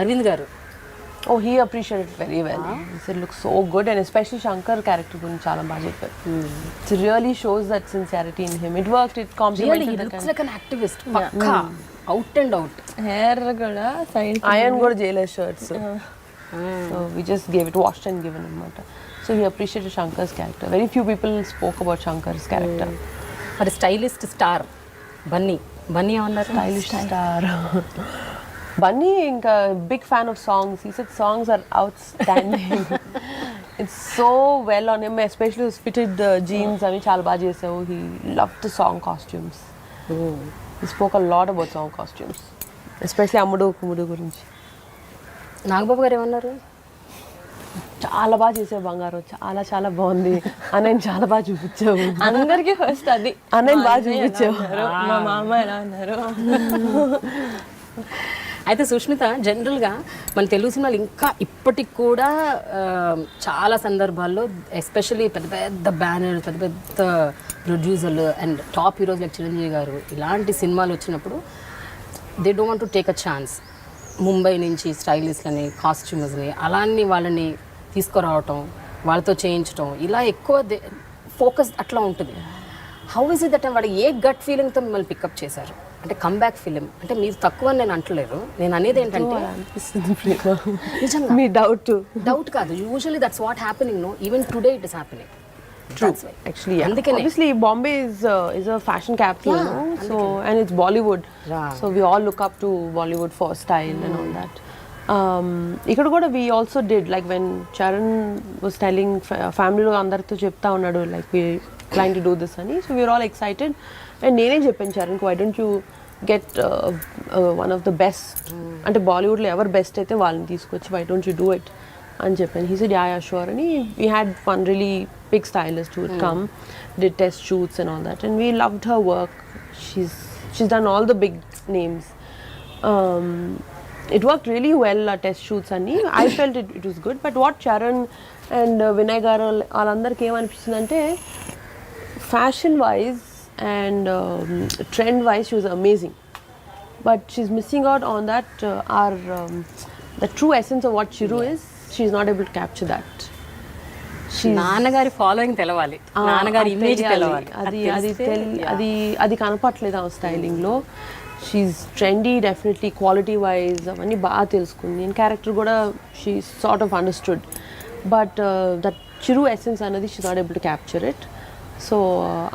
అరవింద్ గారు, oh he appreciated it very well. He said looks so good, and especially Shankar character guరించి చాలా బాగా చెప్పారు. It really shows that sincerity in him. It worked, it complemented really, he looks like an activist, pakka, out and out. Hair కూడా side Iron కూడా Jailer shirts, so we just gave it, washed and given అనమాట. So he appreciated Shankar's character. Very few people spoke about Shankar's character. మరి stylist star Bunny ఏమన్నారు? Stylish star. Bunny, ఇంకా big fan of songs. He said songs are outstanding. It's so well on him, especially his fitted jeans. అవి చాలా బాగా చేసావు. He loved the song costumes. He spoke a lot about song costumes, especially అమ్ముడు కుమ్ముడు గురించి. నాగబాబు గారు ఏమన్నారు? చాలా బాగా చేసావు బంగారు, చాలా చాలా బాగుంది, అన్నయ్య చాలా బాగా చూపించావు. అందరికీ ఫస్ట్ అది, అన్నయ్య బాగా చూపించావు, మా మామ ఎలా అన్నారు. అయితే సుష్మిత, జనరల్గా మన తెలుగు సినిమాలు ఇంకా ఇప్పటికి కూడా చాలా సందర్భాల్లో ఎస్పెషల్లీ పెద్ద పెద్ద బ్యానర్, పెద్ద పెద్ద ప్రొడ్యూసర్లు and top heroes like Chiranjeevi గారు ఇలాంటి సినిమాలు వచ్చినప్పుడు they don't want to take a chance. Mumbai నుంచి స్టైలిస్ట్లని, కాస్ట్యూమర్స్ని అలాంటి వాళ్ళని తీసుకురావటం, వాళ్ళతో చేయించటం, ఇలా ఎక్కువ ఫోకస్ అట్లా ఉంటుంది. హౌ ఇస్ ఇట్ దట్ వాడు ఏ గట్ ఫీలింగ్తో మిమ్మల్ని పికప్ చేశారు? అంటే కమ్బ్యాక్ ఫిలిం అంటే మీరు తక్కువ అని నేను అంటలేదు, నేను అనేది ఏంటంటే మీ డౌట్ కాదు, usually that's what happening, no even today it is happening. True. Actually, yeah. Obviously, Bombay is a fashion capital, no? So, and it's Bollywood. Yeah. So we all look up to Bollywood for style and all that. ఇక్కడ కూడా we also did, like when Charan was telling family lo andartho chepta unnadu, like we trying to do this ani, so we were all excited. And నేనే చెప్పాను Charan, why don't you get one of the best, అంటే బాలీవుడ్లో ఎవరు best అయితే వాళ్ళని తీసుకొచ్చి why don't you do it అని చెప్పాను. He said yeah sure, and we had one really big stylist who would come, did test shoots and all that, and we loved her work. She's done all the big names. It worked really well, test shoots ani. I felt it was good, but what Charan and Vinay garu వాళ్ళందరికీ ఏమనిపించిందంటే fashion wise and trend wise she was amazing, but she's missing out on that the true essence of what Chiru is. She's not able to capture that. నాన్నగారి following తెలవాలి, నాన్నగారి image తెలవాలి, అది కనపట్లేదు ఆ styling లో. She is trendy definitely, quality wise అవన్నీ బాగా తెలుసుకుంది, నేను క్యారెక్టర్ కూడా she sort of understood, but that Chiru essence అనేది she not able to capture it. So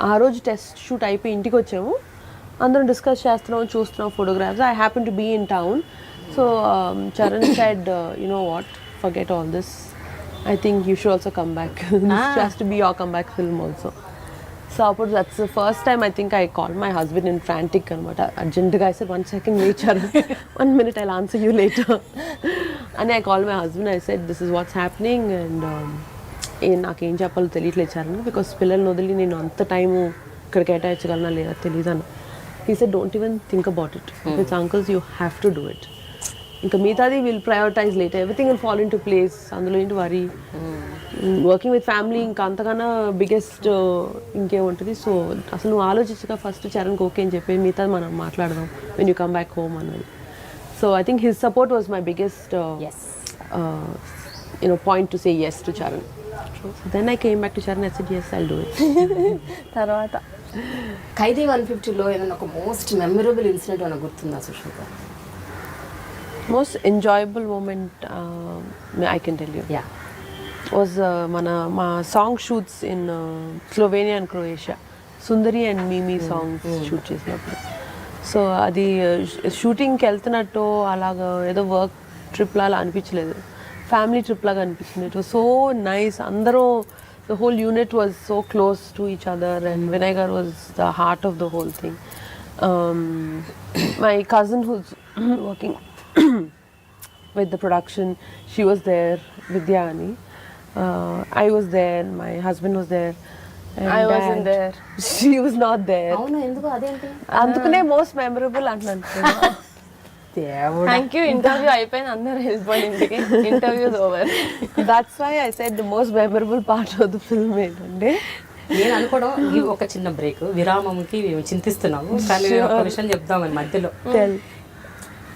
ఆ రోజు టెస్ట్ షూట్ అయిపోయి ఇంటికి వచ్చాము, అందరం డిస్కస్ చేస్తున్నాం, చూస్తున్నాం photographs. I happen to be in town. So Charan said you know what, forget all this, I think you should also come back. This has to be your comeback film also. So that's the first time I think I called my husband in frantic anamata, urgent ga. I said 1 second wait Charan, 1 minute, I'll answer you later. And I called my husband, I said this is what's happening, and నాకేం చెప్పాలో తెలియట్లేదు Charan, because పిల్లల్ని వదిలి నేను అంత time ఇక్కడ కేటాయించగలనా లేదా తెలియదు. He said don't even think about it, if it's uncles you have to do it. ఇంకా మిగతాది will prioritize later, everything will fall in to place, అందులో ఏంటి వరీ. వర్కింగ్ విత్ ఫ్యామిలీ ఇంకా అంతకన్నా బిగ్గెస్ట్ ఇంకేముంటుంది. సో అసలు నువ్వు ఆలోచించగా ఫస్ట్ చరణ్కి ఓకే అని చెప్పి మిగతాది మనం మాట్లాడదాం when you come back home అన్నది. So I think his support was my biggest point to say yes to Charan. So then I came back to Charan. I said, yes, I'll do it. తర్వాత ఖైదీ 150లో ఏదైనా ఒక most memorable incident ఏమైనా గుర్తుందా Sushmita? Most enjoyable moment, I can tell you, yeah. was my song shoots in Slovenia and Croatia. Sundari and Mimi songs shoot చేసినప్పుడు. So అది షూటింగ్కి వెళ్తున్నట్టు అలాగా ఏదో వర్క్ ట్రిప్ లాగా అనిపించలేదు, ఫ్యామిలీ ట్రిప్ లాగా అనిపించింది. It was so nice. అందరూ, the whole unit was so close to each other, and Vinayagar was the heart of the whole thing. My cousin who's working with the production, she was there, Vidyani. I was there, my husband was there. And I wasn't there. She was not there. అవును, ఎందుకు అదేంటి? అందుకనే most memorable అంటున్నాను. దేవుడా. Thank you, interview అయిపోయింది, అందరూ వెళ్ళిపోయింది ఇంటికి, interviews over. That's why I said the most memorable part of the film ఏంటంటే, నేను అనుకోవడం ఈ ఒక చిన్న బ్రేక్ విరామంకి మేము చింతిస్తున్నాము, కానీ ఒక విషయం చెప్దామని మధ్యలో.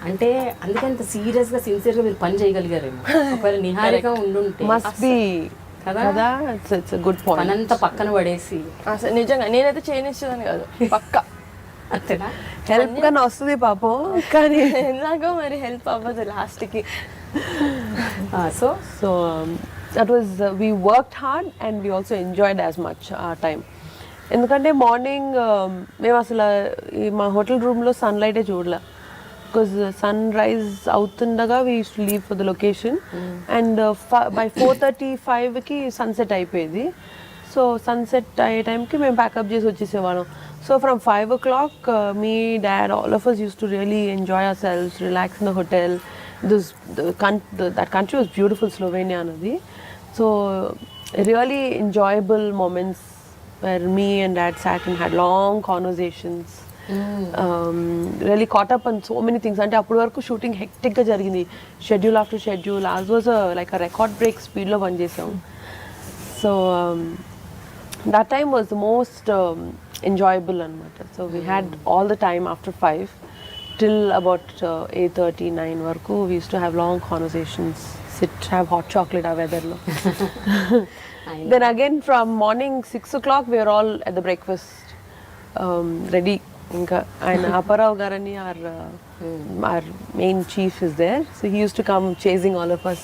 అంటే అందుకే అంత సీరియస్గా సిన్సియర్గా మీరు పని చేయగలిగారేమో. ఒకవేళ నిహారిక ఉండుంటే must be కదా, it's a good point. పనంతా పక్కన పడేసి అసలు నిజంగా నేనైతే చేయనిచ్చేదాన్ని కాదు, పక్క అంతేనా? హెల్ప్ కన్నా వస్తుంది పాపం, కానీ ఎలాగో మరి హెల్ప్ అవ్వదు లాస్ట్కి. So so that was we worked hard and we also enjoyed as much our time. ఎందుకంటే మార్నింగ్ మేము అసలు మా హోటల్ రూమ్లో సన్లైటే చూడలే, బికాజ్ సన్ రైజ్ అవుతుండగా we used to leave for the location, and by 4:35కి సన్సెట్ అయిపోయేది. సో సన్సెట్ అయ్యే టైంకి మేము ప్యాకప్ చేసి వచ్చేసేవాళ్ళం. So from 5 o'clock, me, dad, all of us used to really enjoy ourselves, relax in the hotel. That country was beautiful, Slovenia anadi. So really enjoyable moments where me and dad sat and had long conversations. Really caught up on so many things. అంటే అప్పటి వరకు shooting హెక్టిక్గా జరిగింది, schedule after schedule. As was like a record break స్పీడ్లో పనిచేసాం. So that time was the most enjoyable anamata. So we had all the time after 5 till about 8:30, 9 varaku we used to have long conversations, sit, have hot chocolate our weather lo. Then again from morning 6 o'clock we were all at the breakfast ready. ఇంకా ఆయన అపరావ్ గారని our main chief is there, so he used to come chasing all of us.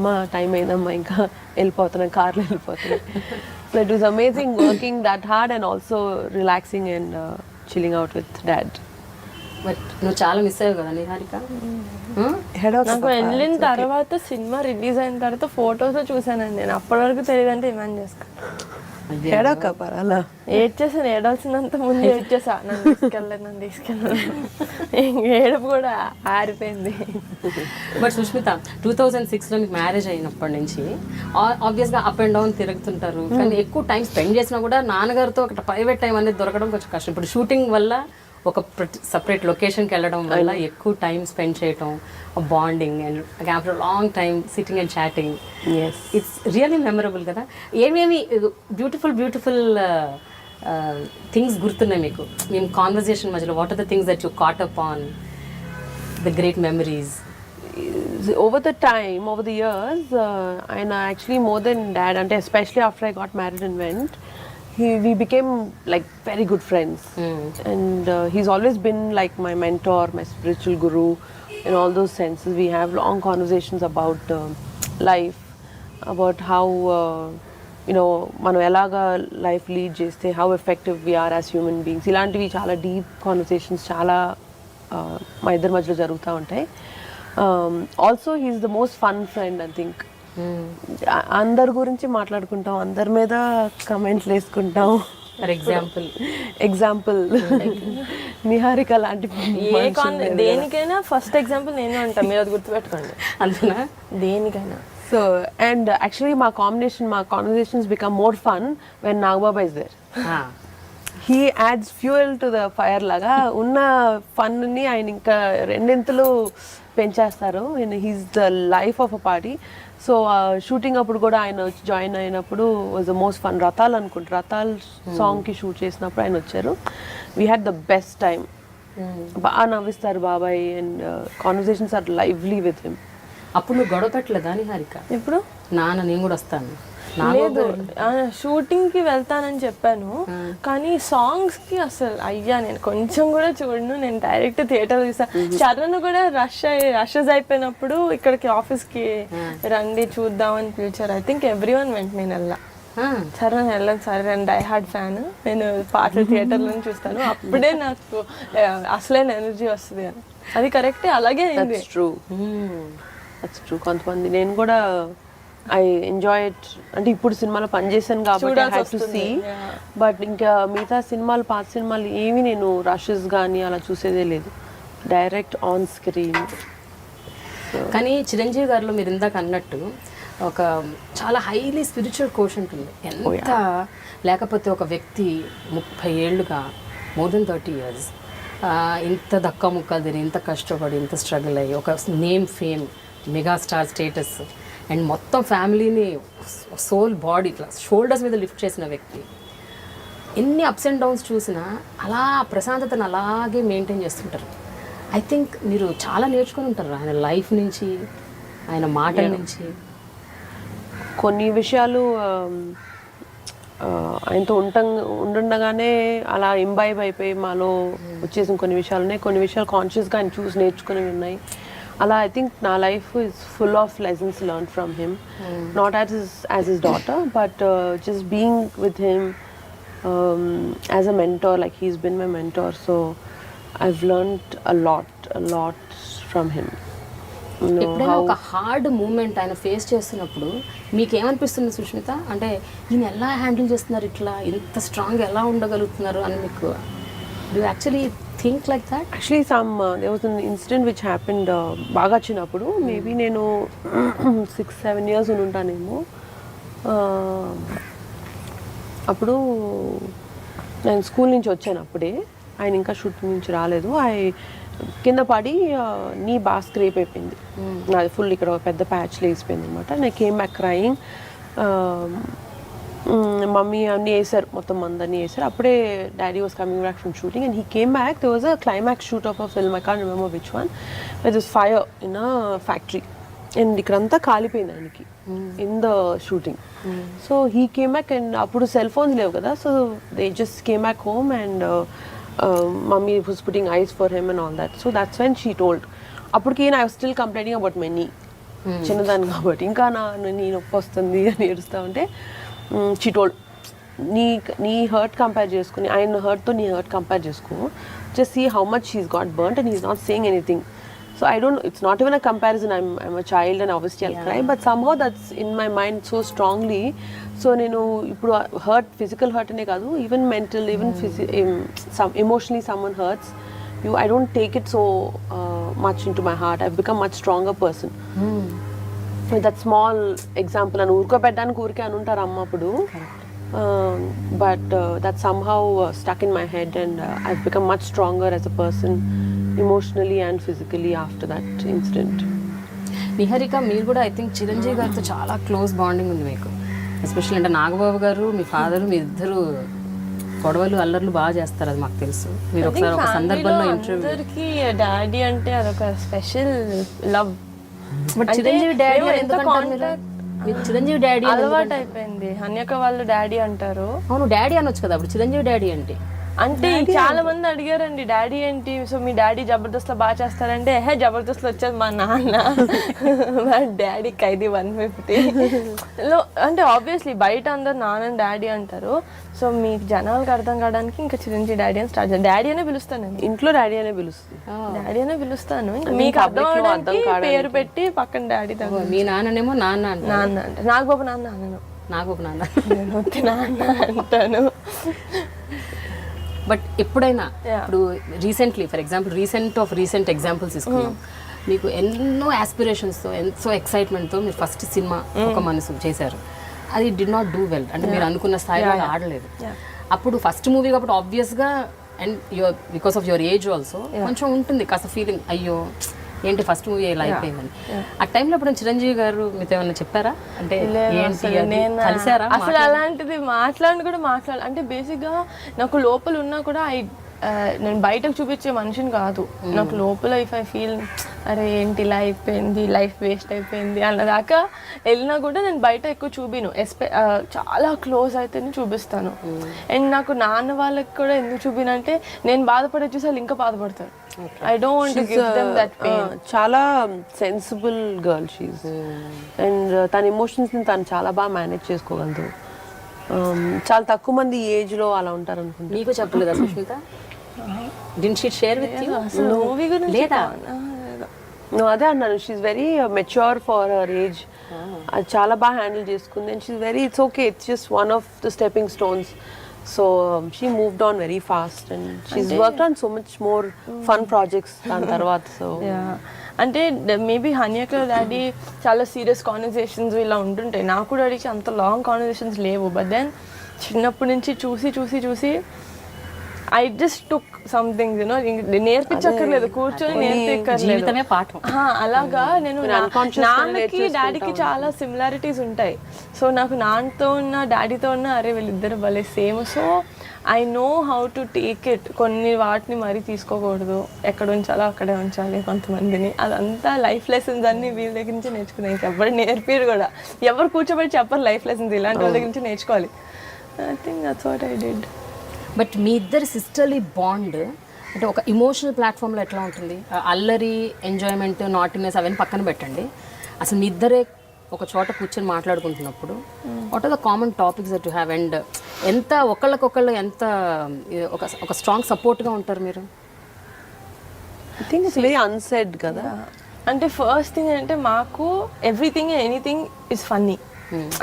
మా time అయిందమ్మా, ఇంకా వెళ్ళిపోతున్నాం, కార్లో వెళ్ళిపోతున్నాం. So it was amazing working that hard and also relaxing and chilling out with dad. But నువ్వు చాలా miss అయ్యావు కదా నిహారిక? నాకు వెళ్ళిన తర్వాత సినిమా రిలీజ్ అయిన తర్వాత ఫొటోస్ చూసానండి, నేను అప్పటి వరకు తెలియదంటే ఇమాన్ చేసుకో. అలా ఏడ్చేసాను, ఏడాల్సినంత ముందు ఏడ్చేసా, నన్ను తీసుకెళ్ళలేదు. ఏడుపు కూడా ఆరిపోయింది. బట్ సుష్మిత, 2006లో మీకు మ్యారేజ్ అయినప్పటి నుంచి ఆబ్వియస్గా అప్ అండ్ డౌన్ తిరుగుతుంటారు, కానీ ఎక్కువ టైం స్పెండ్ చేసినా కూడా నాన్నగారితో ఒక ప్రైవేట్ టైం అనేది దొరకడం కొంచెం కష్టం. ఇప్పుడు షూటింగ్ వల్ల ఒక సపరేట్ లొకేషన్కి వెళ్ళడం వల్ల ఎక్కువ టైం స్పెండ్ చేయటం, bonding and after long time sitting and chatting, it's really memorable కదా. ఏమేమి బ్యూటిఫుల్ థింగ్స్ గుర్తున్నాయి మీకు మేము కాన్వర్జేషన్ మధ్యలో? What are the things that you caught up on the great memories? Over the years, and actually more than dad, and especially after I got married and went, we became like very good friends. And he's always been like my mentor, my spiritual guru in all those senses. We have long conversations about life, about how మనం ఎలాగా life lead చేస్తే how effective we are as human beings. ఇలాంటివి చాలా deep conversations చాలా మా ఇద్దరి మధ్యలో జరుగుతూ ఉంటాయి. Also he's the most fun friend I think. అందరి గురించి మాట్లాడుకుంటాం, అందరి మీద కమెంట్లు వేసుకుంటాం. ఫర్ ఎగ్జాంపుల్ నిహారిక లాంటి దేనికైనా ఫస్ట్ ఎగ్జాంపుల్ నేను అంటాను, మీరు అది గుర్తుపెట్టుకోండి. అంతేనా? దేనికైనా. So and actually my conversations become more fun when Nagbaba is there. He adds fuel to the fire laga. ఉన్న ఫన్ ని ఆయన ఇంకా రెండింతలు పెంచేస్తారు. He's the life of a party. So shooting అప్పుడు కూడా ఆయన వచ్చి జాయిన్ అయినప్పుడు was the most fun. Rathaal అనుకుంటా, రథాల్ సాంగ్కి షూట్ చేసినప్పుడు ఆయన వచ్చారు. We had the best time. బాగా నవ్విస్తారు బాబాయ్, and conversations are lively with him. అప్పుడు నువ్వు గొడవ పెట్టలేదా నిహారిక? ఇప్పుడు నేను కూడా వస్తాను లేదు షూటింగ్ కి వెళ్తానని చెప్పాను, కానీ సాంగ్స్ కి అసలు అయ్యా నేను కొంచెం కూడా చూడను. నేను డైరెక్ట్ థియేటర్ చూసాను. చరణ్ కూడా రషెస్ అయిపోయినప్పుడు ఇక్కడికి ఆఫీస్ కి రండి చూద్దామని పిలిచారు. ఐ థింక్ ఎవ్రీవన్ వెంట, నేను వెళ్ళా. చరణ్ వెళ్ళను సరే, నేను డై హార్డ్ ఫ్యాన్, నేను పాటలు థియేటర్లో చూస్తాను, అప్పుడే నాకు అసలైన ఎనర్జీ వస్తుంది అని. అది కరెక్టే, అలాగే అయింది. That's true. కొంతమంది నేను కూడా ఐ ఎంజాయ్ ఇట్. అంటే ఇప్పుడు సినిమాలో పనిచేసాను కాబట్టి I had to see. But ఇంకా మిగతా సినిమాలు, పాత సినిమాలు ఏమి నేను రషెస్ కానీ అలా చూసేదే లేదు, డైరెక్ట్ ఆన్ స్క్రీన్. కానీ చిరంజీవి గారిలో మీరు ఇందాక అన్నట్టు ఒక చాలా హైలీ స్పిరిచువల్ కోషంట్ ఉంది. ఎంత లేకపోతే ఒక వ్యక్తి 30 ఏళ్ళుగా, మోర్ దెన్ 30 years ఇంత దక్క ముక్కలు తిని, ఇంత కష్టపడి, ఇంత స్ట్రగుల్ అయ్యి, ఒక name, fame, megastar status and మొత్తం ఫ్యామిలీని సోల్ బాడీ ఇట్లా షోల్డర్స్ మీద లిఫ్ట్ చేసిన వ్యక్తి, ఎన్ని అప్స్ అండ్ డౌన్స్ చూసినా అలా ప్రశాంతతను అలాగే మెయింటైన్ చేస్తుంటారు. ఐ థింక్ మీరు చాలా నేర్చుకుని ఉంటారు ఆయన లైఫ్ నుంచి, ఆయన మాటల నుంచి. కొన్ని విషయాలు ఆయనతో ఉండుండగానే అలా ఇంబైబ్ అయిపోయి మాలో వచ్చేసిన కొన్ని విషయాలు ఉన్నాయి. కొన్ని విషయాలు కాన్షియస్గా ఆయన చూసి నేర్చుకునేవి ఉన్నాయి. అలా ఐ థింక్ నా life is full of lessons learn from him, not as his daughter, but just being with him as a mentor. Like he's been my mentor, so I've learned a lot from him. ఎప్పుడైనా ఒక hard moment ఆయన face చేస్తున్నప్పుడు మీకు ఏమనిపిస్తుంది సుష్మిత? అంటే ఈయన ఎలా handle చేస్తున్నారు, ఇట్లా ఇంత స్ట్రాంగ్ ఎలా ఉండగలుగుతున్నారు అని మీకు do actually think like that? Actually there was an incident which happened బాగా చిన్నప్పుడు, మేబీ నేను 6-7 years ఉంటానేమో. అప్పుడు నేను స్కూల్ నుంచి వచ్చాను, అప్పుడే ఆయన ఇంకా షూటింగ్ నుంచి రాలేదు. కింద పడి నీ బాగా స్క్రేప్ అయిపోయింది, నాది ఫుల్ ఇక్కడ ఒక పెద్ద ప్యాచ్ లేసిపోయింది అనమాట. నేను కేమ్ బ్యాక్ క్రయింగ్. మమ్మీ అన్నీ వేసారు, మొత్తం అందరినీ వేసారు. అప్పుడే daddy was coming back from shooting and he came back. There was a climax shoot of a film, I can't remember which one. It was fire in a factory and ఇక్కడంతా కాలిపోయింది ఆయనకి in the shooting. So he came back and అప్పుడు cell phones లేవు కదా, so they just came back home and mummy was putting ice for him and all that. So that's when she told. అప్పటికి I was still complaining about my knee, చిన్నదాన్ని కాబట్టి ఇంకా నీ నొప్పి వస్తుంది అని ఏడుస్తూ ఉంటే she told, నీ హర్ట్ కంపేర్ చేసుకుని ఆయన హర్ట్తో నీ హర్ట్ కంపేర్ చేసుకో, just see how much he's got burnt and he's not saying anything. So I don't, it's not even a comparison. I'm a child and obviously I'll cry, but somehow that's in my mind so strongly. So నేను ఇప్పుడు hurt, physical hurt అనే కాదు, even mental, even emotionally someone hurts you, I don't take it so much into my heart. I've become much stronger person. With that small example, and ఊరుకోబెట్టడానికి ఊరికే అని ఉంటారు అమ్మ అప్పుడు, but that somehow stuck in my head and I've become much stronger as a person emotionally and physically after that incident. Niharika, మీరు కూడా I think Chiranjeevi గారితో చాలా close bonding ఉంది మీకు, ఎస్పెషల్లీ అంటే నాగబాబు గారు, మీ ఫాదర్, మీ ఇద్దరు గొడవలు అల్లర్లు బాగా చేస్తారు, అది మాకు తెలుసు. మీరు ఒకసారి ఒక సందర్భంలో ఇంటర్వ్యూకి డాడీ అంటే అదొక special love. But Chiranjeevi daddy Chiranjeevi daddy అలవాటు అయిపోయింది. అన్యక వాళ్ళు డాడీ అంటారు. అవును, డాడీ అనొచ్చు కదా అప్పుడు, చిరంజీవి డాడీ అంటే చాలా మంది అడిగారండి డాడీ ఏంటి, సో మీ డాడీ జబర్దస్త్ లో బాగా చేస్తారంటే, జబర్దస్త్ లో వచ్చేది మా నాన్న, మా డాడీ ఖైదీ 150 లో. అంటే ఆబ్వియస్లీ బయట అందరు నాన్న డాడీ అంటారు, సో మీకు జనాలకు అర్థం కావడానికి ఇంకా చిరంజీవి డాడీ అని స్టార్ట్ చేస్తాను. డాడీ అనే పిలుస్తాను నేను ఇంట్లో, డాడీ అనే పిలుస్తాను. మీకు అర్థం అవడానికి పేరు పెట్టి పక్కన డాడీ తగ్గ. మీ నాన్ననేమో నాన్న అంటే నాగబాబు నాన్న అనను, నాగబాబు నాన్న నాన్న అంటాను. బట్ ఎప్పుడైనా ఇప్పుడు recently, for example recent examples తీసుకున్నాం, మీకు ఎన్నో ఆస్పిరేషన్స్తో, ఎంతో ఎక్సైట్మెంట్తో మీరు ఫస్ట్ సినిమా ఒక మనసు చేశారు, అది డి నాట్ డూ వెల్, అంటే మీరు అనుకున్న స్థాయిలో ఆడలేదు. అప్పుడు ఫస్ట్ మూవీ కాబట్టి ఆబ్వియస్గా, and because of your age also కొంచెం ఉంటుంది కాస్త ఫీలింగ్, అయ్యో ఏంటి ఫస్ట్ మూవీ ఇలా అయిపోయిందని. ఆ టైంలో ఇప్పుడు చిరంజీవి గారు మీతో ఏమన్నా చెప్పారా? అంటే కలిసారా? అసలు అలాంటిది మాట్లాడి అంటే బేసిక్గా నాకు లోపల ఉన్నా కూడా నేను బయటకు చూపించే మనిషిని కాదు. నాకు లోపల ఇఫ్ ఐ ఫీల్ అరే ఏంటి ఇలా అయిపోయింది, లైఫ్ వేస్ట్ అయిపోయింది అన్నదాకా వెళ్ళినా కూడా నేను బయట ఎక్కువ చూపిను. చాలా క్లోజ్ అయితేనే చూపిస్తాను. అండ్ నాకు నాన్న వాళ్ళకి కూడా ఎందుకు చూపినంటే నేను బాధపడే చూసి వాళ్ళు ఇంకా బాధపడతారు. I don't want to give them that pain. చాలా సెన్సిబుల్ గర్ల్ షీస్. అండ్ తన ఎమోషన్స్ని తను చాలా బాగా మేనేజ్ చేసుకోగలదు. చాలా తక్కువ మంది ఏజ్లో అలా ఉంటారు అనుకుంటా. నీకు చెప్పలేదా Sushmita? Didn't she share with you? అసలు మూవీ గురించి లేదా? అదే అన్నాను, she's very mature for her age. అది చాలా బాగా హ్యాండిల్ చేసుకుంది. And she's very, it's okay, it's just one of the stepping stones. So she moved on very fast and she's worked on so much more fun projects దాని తర్వాత. So అంటే maybe Hanyaka daddy చాలా serious conversations ఇలా ఉంటుంటాయి. నాకు డాడీకి అంత long conversations లేవు. బట్ దెన్ చిన్నప్పటి నుంచి చూసి చూసి చూసి I just took something, you know, నేర్పించక్కర్లేదు, కూర్చొని నేర్పించక్కర్లేదు, పాఠం. అలాగా నేను నాన్నకి డాడీకి చాలా సిమిలారిటీస్ ఉంటాయి. సో నాకు నాన్నతో ఉన్న డాడీతో ఉన్న అరే వీళ్ళిద్దరు భలే same. So I know how to take it. కొన్ని వాటిని మరీ తీసుకోకూడదు, ఎక్కడ ఉంచాలో అక్కడే ఉంచాలి కొంతమందిని. అదంతా లైఫ్ లెసన్స్ అన్ని వీళ్ళ దగ్గర నుంచి నేర్చుకున్నాయి. ఇంకెవ్వరు నేర్పిరు కూడా, ఎవరు కూర్చోబెట్టి చెప్పరు లైఫ్ లెసన్స్. ఇలాంటి వాళ్ళ దగ్గర నుంచి నేర్చుకోవాలి. I think that's what I did. But మీ ఇద్దరి సిస్టర్లీ బాండ్ అంటే ఒక ఇమోషనల్ ప్లాట్ఫామ్లో ఎట్లా ఉంటుంది? అల్లరి, ఎంజాయ్మెంట్, నాటినెస్ అవన్నీ పక్కన పెట్టండి. అసలు మీ ఇద్దరే ఒక చోట కూర్చొని మాట్లాడుకుంటున్నప్పుడు what are the common topics that you have? And ఎంత ఒకళ్ళకొకళ్ళు ఎంత ఒక స్ట్రాంగ్ సపోర్ట్గా ఉంటారు మీరు? I think it's very unsaid కదా. అంటే ఫస్ట్ థింగ్ అంటే మాకు everything and anything is funny.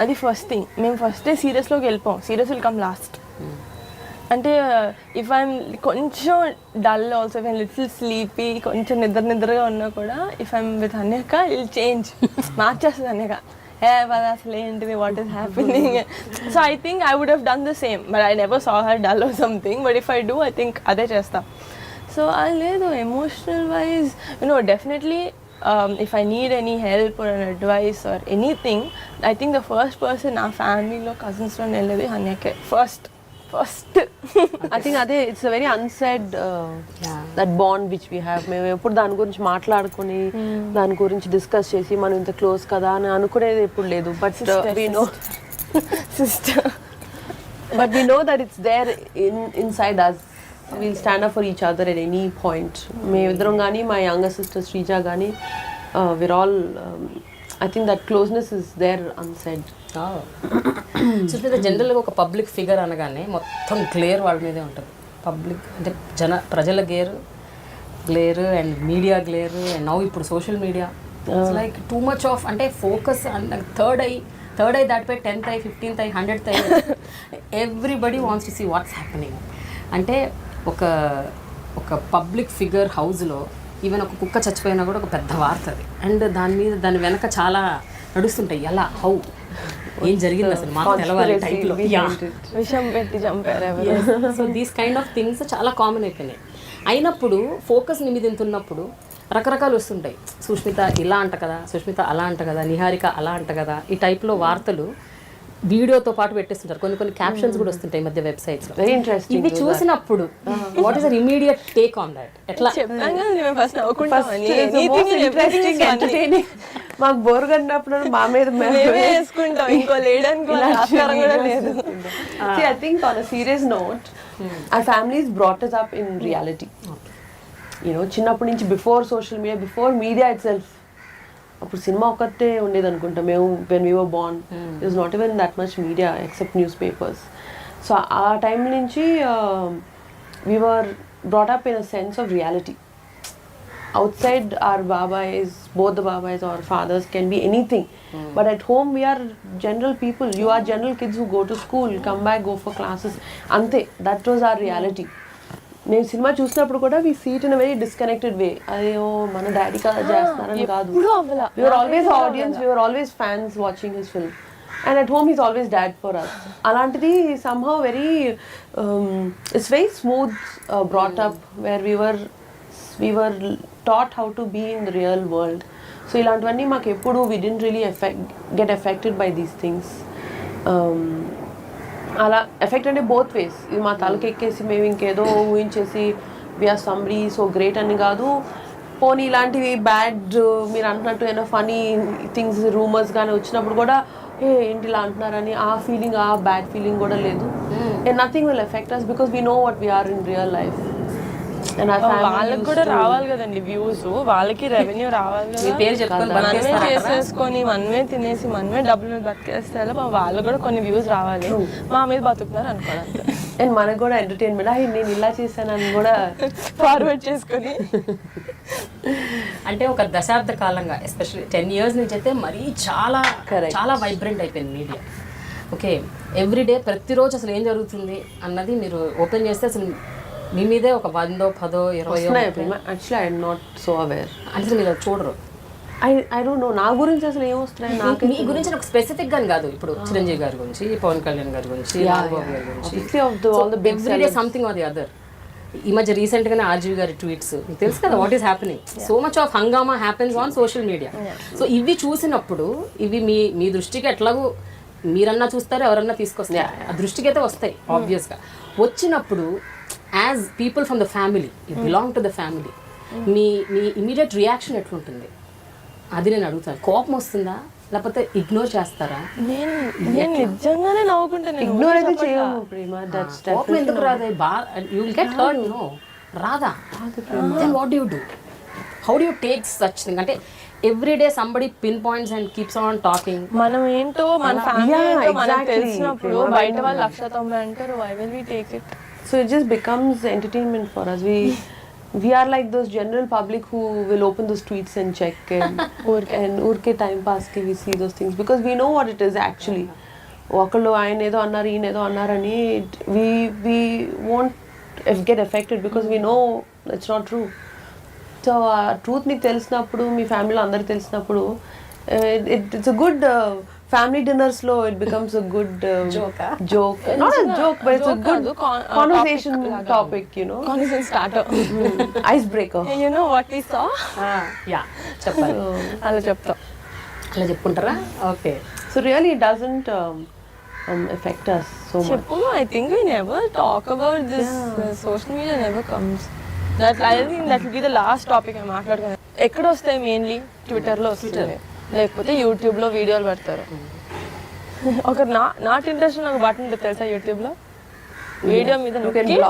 అది ఫస్ట్ థింగ్. మేము ఫస్ట్ డే సీరియస్లోకి వెళ్ళిపోం. Serious will come last. అంటే ఇఫ్ ఐఎమ్ కొంచెం dull also, if I'm little sleepy, కొంచెం నిద్రగా ఉన్నా కూడా if I'm with Anyaka I'll change, మార్చేస్తుంది అన్యక. పద అసలు ఏంటిది, what is happening. So I think I would have done the same, but I never saw her dull or something. But if I do, I think అదే చేస్తా. So అది లేదు. Emotional wise you know definitely if I need any help or an advice or anything, I think the first person నా ఫ్యామిలీలో కజిన్స్లో వెళ్ళేది హన్యకే first. I think అదే it's very unsaid that bond which we have. మేము ఎప్పుడు దాని గురించి మాట్లాడుకుని దాని గురించి డిస్కస్ చేసి మనం ఇంత క్లోజ్ కదా అని అనుకునేది ఎప్పుడు లేదు. But we know sister, but we know that it's there inside us. We'll stand up for each other at any point. మేమిద్దరం కానీ మా యంగర్ సిస్టర్ శ్రీజ కానీ we're all I think that closeness is there unsaid. చూస్తే జనరల్గా ఒక public figure అనగానే మొత్తం glare వాళ్ళ మీదే ఉంటుంది. పబ్లిక్ అంటే ప్రజల glare and media glare and now ఇప్పుడు social media like too much of అంటే ఫోకస్. థర్డ్ ఐ దాటిపై 10th eye 15th eye 100th eye everybody wants to see what's happening. అంటే ఒక పబ్లిక్ ఫిగర్ హౌస్లో ఈవెన్ ఒక కుక్క చచ్చిపోయినా కూడా ఒక పెద్ద వార్త అది. అండ్ దాని వెనక చాలా నడుస్తుంటాయి. ఎలా, హౌ, ఏం జరిగింది అసలు మాకు తెలవాలి టైప్లో, విషం పెట్టి చంపారు. So these kind of things చాలా కామన్ అయిపోయినాయి. అయినప్పుడు ఫోకస్ నిమిదింతున్నప్పుడు రకరకాలు వస్తుంటాయి. సుష్మిత ఇలా అంట కదా, సుష్మిత అలా అంట కదా, నిహారిక అలా అంట కదా, ఈ టైప్లో వార్తలు వీడియోతో పాటు పెట్టేస్తుంటారు. కొన్ని క్యాప్షన్స్ కూడా వస్తుంటాయి ఈ మధ్య వెబ్సైట్స్ లో. Very interesting. ఇవి చూసినప్పుడు what is your immediate take on that? ఎట్లా మాకు బోర్ కట్టినప్పుడు మా మీద వేసుకుంటాం, ఇంకో లేడానికి లేదు. I think on a serious note, our families brought us up in reality. You know, చిన్నప్పటి నుంచి before social media, before media it self, అప్పుడు సినిమా ఒక్కటే ఉండేది అనుకుంటా మేము when we were born. It was not even that much media except news papers. So ఆ time నుంచి we were brought up in a sense of reality. Outside our babais, both the babais or fathers can be anything, but at home we are general people. You are general kids who go to school, come back, go for classes. Ante, that was our reality. నేను cinema చూసినప్పుడు కూడా we see it in a very disconnected way. అయ్యో మన daddy కదా చేస్తున్నారని కాదు. We were always audience, we were always fans watching his film. And at home he's always dad for us. అలాంటిది somehow very it's very smooth brought up where we were taught how to be in the real world. So ఇలాంటివన్నీ మాకు ఎప్పుడు we didn't really get affected by these things. అలా effect అంటే both ways. ఇది మా తలకి ఎక్కేసి మేము ఇంకేదో ఊహించేసి వీఆర్ సంబడి సో గ్రేట్ అని కాదు. పోనీ ఇలాంటివి బ్యాడ్ మీరు అంటున్నట్టు ఏమైనా ఫనీ థింగ్స్ రూమర్స్ కానీ వచ్చినప్పుడు కూడా ఏంటి ఇలా అంటున్నారని ఆ ఫీలింగ్, ఆ బ్యాడ్ ఫీలింగ్ కూడా లేదు. And nothing will effect us because we know what we are in real life. వాళ్ళకి కూడా రావాలి కదండి వ్యూస్, వాళ్ళకి రెవెన్యూ రావాలి కదా. పేరు చెప్పుకొని మనమే చేసేసుకొని మనమే తినేసి మనమే డబ్బులు బతికేస్తే వాళ్ళు కూడా కొన్ని వ్యూస్ రావాలి, మా మీద బతుకుతున్నారు అనుకోవాలి. అండ్ మనకు కూడా ఎంటర్టైన్మెంట్, నేను ఇలా చేశానని కూడా ఫార్వర్డ్ చేసుకొని. అంటే ఒక దశాబ్ద కాలంగా ఎస్పెషల్లీ 10 years నుంచి అయితే మరీ చాలా చాలా వైబ్రెంట్ అయిపోయింది మీడియా. ఓకే, ఎవ్రీడే ప్రతిరోజు అసలు ఏం జరుగుతుంది అన్నది మీరు ఓపెన్ చేస్తే అసలు మీ మీదే ఒక 100, 10, 20. Actually I'm not so aware. అంటే మీరు చూడరు. ఐ డోంట్ నో నా గురించి అసలు ఏమొస్తున్నాయి నాకు. మీ గురించి నాకు స్పెసిఫిక్ గాని కాదు, ఇప్పుడు చిరంజీవి గారి గురించి, పవన్ కళ్యాణ్ గారి గురించి, రాఘబాబు గారి గురించి, everyday something or the other. ఈ మధ్య రీసెంట్ గానే ఆర్జీవి గారి ట్వీట్స్ మీకు తెలుసు కదా, what is happening. So much of hungama happens on social media. So ఇవి చూసినప్పుడు ఇవి మీ దృష్టికి ఎట్లాగో మీరన్నా చూస్తారు, ఎవరన్నా తీసుకొస్తారు, ఆ దృష్టికి అయితే వస్తాయి ఆబ్వియస్గా. వచ్చినప్పుడు as people from the family, you belong to the family, me immediate reaction ఎట్లుంటుంది అది నేను అడుగుతాను. కోపం వస్తుందా లేకపోతే ఇగ్నోర్ చేస్తారా? నేను నిజంగానే నవ్వుకుంటాను. ఇగ్నోర్ అయితే చేయము ప్రేమ. కోపం ఎందుకు రాదా? You will get hurt, no రాదా? Then what do you do? How do you take such thing? అంటే everyday somebody pin points and keeps on talking. మనం ఏంటో మన ఫ్యామిలీ ఏంటో మనకు తెలిసినప్పుడు బయట వాళ్ళు 190 అంటారు, why will we take it? So it just becomes entertainment for us. We are like those general public who will open those tweets and check and urke time pass ke we see those things because we know what it is actually. Okallo ayana edo annaru ee edo annarani we won't get affected because we know it's not true. So truth నీకు తెలిసినప్పుడు మీ ఫ్యామిలీలో అందరికి తెలిసినప్పుడు it's a good family dinners lo it becomes a good joke not a joke but it's a good conversation topic, you know, conversation starter, icebreaker. you know what we saw? Yeah, చెప్పాలి. అలా చెప్తా, అలా చెప్పుకుంటారా? Okay. So really it doesn't affect us so much. చెప్పు. I think we never talk about this. Social media never comes. I think that will be the last topic I మాట్లాడుకున్నాను. ఎక్కడ వస్తాయి? Mainly ట్విట్టర్లో వస్తుంది, లేకపోతే యూట్యూబ్లో వీడియోలు పెడతారు. ఒక నాట్ ఇంట్రెస్టెడ్ ఒక బటన్ ఉంటుంది తెలుసా యూట్యూబ్లో, వీడియో మీద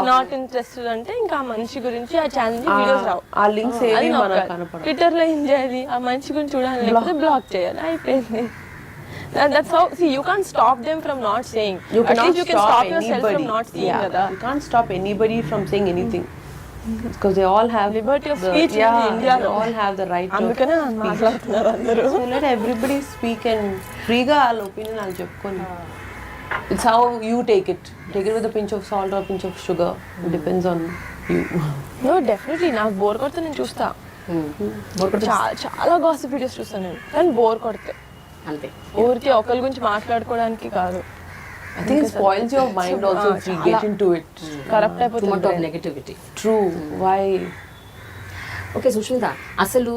నాట్ ఇంట్రెస్టెడ్ అంటే ఇంకా ఆ మనిషి గురించి ఆ ఛానల్ వీడియోస్ రావు. ఆ లింక్స్ ఏవి మనకు కనపడవు. ట్విట్టర్లో ఏం చేయాలి? ఆ మనిషి గురించి చూడాలి, లేకపోతే బ్లాక్ చేయాలి, అయిపోయింది. That's how. See, you can't stop them from not saying. You can stop yourself from not saying. Yeah, you can't stop anybody from saying anything. Because they all have liberty of speech in India. They all have the right to అందుకనే మాట్లాడుతున్నారు అందరూ. So let everybody speak and freega all opinion I'll చెప్పుకోండి. It's how you take it with a pinch of salt or a pinch of sugar. It depends on you. No, definitely నాకు bore కొడితే నేను చూస్తా. చాలా gossip videos చూస్తాను నేను, కానీ bore కొడితే అంతే. ఊరికి ఒకరి గురించి మాట్లాడుకోవడానికి కాదు. I think it spoils your mind also if you get into it. Corrupt అయిపోతుంది. Too much of negativity. True. Why? Okay Sushmita, అసలు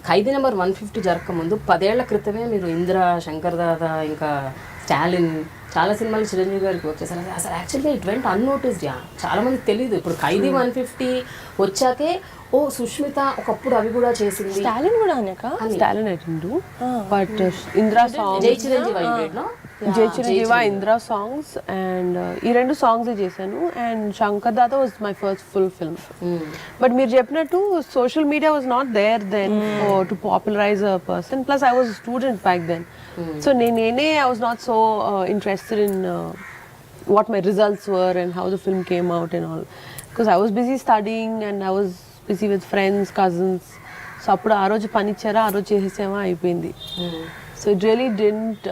ఖైదీ నెంబర్ 150 జరగక ముందు 10 ఏళ్ల క్రితమే మీరు ఇంద్ర, శంకర్ దాదా, ఇంకా స్టాలిన్ చాలా సినిమాలు చిరంజీవి గారికి వచ్చేసారు. అసలు యాక్చువల్గా ఇట్ వెంట్ అన్నోటిస్డ్. చాలా మందికి తెలియదు. ఇప్పుడు ఖైదీ 150 వచ్చాకే ఓ సుష్మిత ఒకప్పుడు అవి కూడా చేసింది. స్టాలిన్ కూడా అనేక Stalin I didn't do. But Indra songs. జై చిరంజీవి అయిపోయాడు. జై చిరంజీవి, ఇంద్రా సాంగ్స్ అండ్ ఈ 2 సాంగ్స్ చేశాను. And Shankar Dada was my first full film. But మీరు చెప్పినట్టు social media was not there then to popularize a person. Plus I was student back then. So నేనే I was not so interested in what my results were and how the film came out and all. Because I was busy studying and I was busy with friends, cousins. So అప్పుడు ఆ రోజు పని ఇచ్చారా, ఆ రోజు చేసేసామా, అయిపోయింది. So it really didn't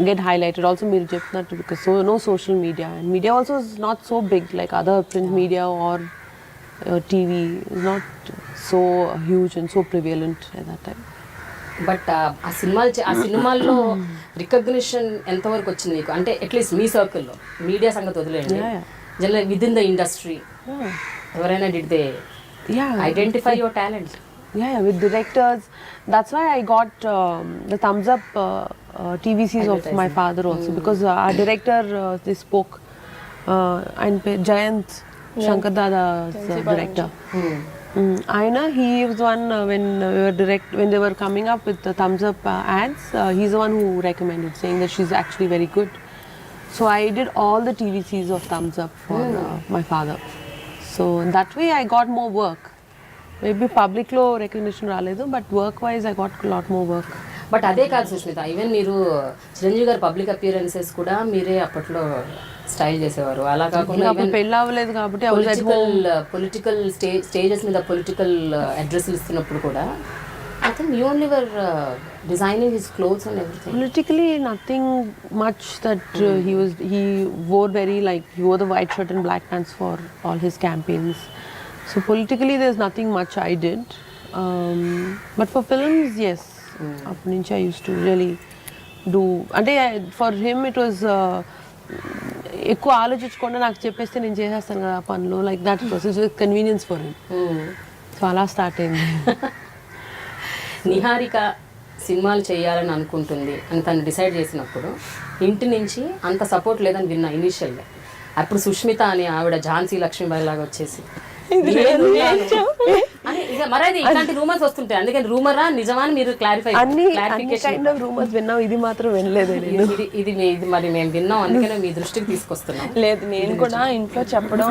get highlighted. Also meer cheptunattu because no social media, and media also is not so big like other print media or TV is not so huge and so prevalent at that time. But ఆ సినిమాల్లో recognition ఎంతవరకు వచ్చింది మీకు? అంటే at least మీ సర్కిల్లో, media సంగతి వదిలేయండి, general with in the industry ఎవరైనా did they identify your talent? Yeah, with directors. That's why I got the thumbs up TVCs of my father also, because our director they spoke and Jayant Shankar Dada's director. Aina, he was one when when they were coming up with the thumbs up ads. He's the one who recommended, saying that she's actually very good. So I did all the TVCs of thumbs up for my father. So that way I got more work. Maybe public lo recognition raledu, but work wise I got a lot more work. But అదే కాదు Sushmita, even మీరు చిరంజీవి గారు public appearances కూడా మీరే అప్పట్లో style చేసేవారు. అలా కాకుండా పెళ్ళి అవ్వలేదు కాబట్టి పొలిటికల్ స్టేజెస్ మీద పొలిటికల్ అడ్రస్లు ఇస్తున్నప్పుడు కూడా I think you only were designing his clothes and everything. Politically, nothing much that he wore he wore the white shirt and black pants for all his campaigns. So politically, there's nothing much I did. But for films, yes. Appu nunchi I used to really do. Ante for him it was ఎక్కువ ఆలోచించకుండా నాకు చెప్పేస్తే నేను చేసేస్తాను కదా పనులు, like that process with convenience for him. So అలా start అయింది. నిహారిక సినిమాలు చేయాలని అనుకుంటుంది అని తను డిసైడ్ చేసినప్పుడు ఇంటి నుంచి అంత సపోర్ట్ లేదని విన్నా ఇనీషియల్గా. అప్పుడు సుష్మిత అని ఆవిడ ఝాన్సీ లక్ష్మీబాయి లాగా వచ్చేసి మరి ఇట్లాంటి రూమర్స్ వస్తుంటాయి, అందుకని రూమరా నిజమా అని మీరు క్లారిఫికేషన్ రూమర్స్ విన్నాం, ఇది మాత్రం వినలేదు. ఇది మరి మేము విన్నాం, అందుకనే మీ దృష్టికి తీసుకొస్తున్నాం. లేదు, నేను కూడా ఇంట్లో చెప్పడం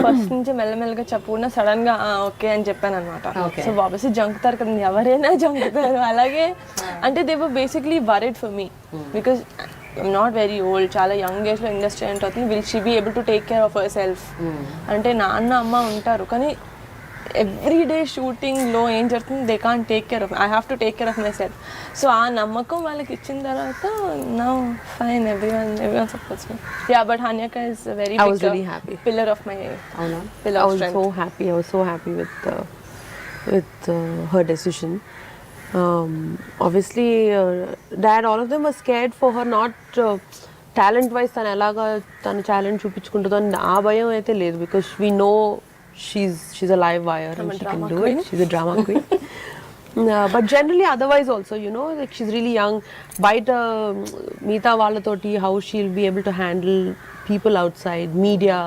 ఫస్ట్ నుంచి మెల్లమెల్లగా చెప్పకుండా సడన్ గా ఓకే అని చెప్పాను అనమాట. సో ఆబ్వియస్లీ జంకుతారు కదా, ఎవరైనా జంకుతారు. అలాగే అంటే they were basically worried for me because I'm not very old, చాలా యంగ్ ఏజ్లో ఇండస్ట్రీ ఎంటర్ అవుతుంది. Will she be able to take care of herself అంటే నాన్న అమ్మ ఉంటారు, కానీ ఎవ్రీడే షూటింగ్లో ఏం జరుగుతుంది they can't take care of, I have to take care of myself. So ఆ నమ్మకం వాళ్ళకి ఇచ్చిన తర్వాత now fine, everyone supports me. Yeah, but హన్యక is very big pillar of my pillar of strength. I was so happy with her decision. Obviously dad, all of them were scared for her, not talent wise తను ఎలాగా తన talent చూపించుకుంటుందో అని ఆ భయం అయితే లేదు, because we know she's a live wire and she can do it. She's a drama queen. But generally otherwise also, you know, like she's really young. Bite meeta వాళ్ళతోటి how she'll be able to handle people outside, media,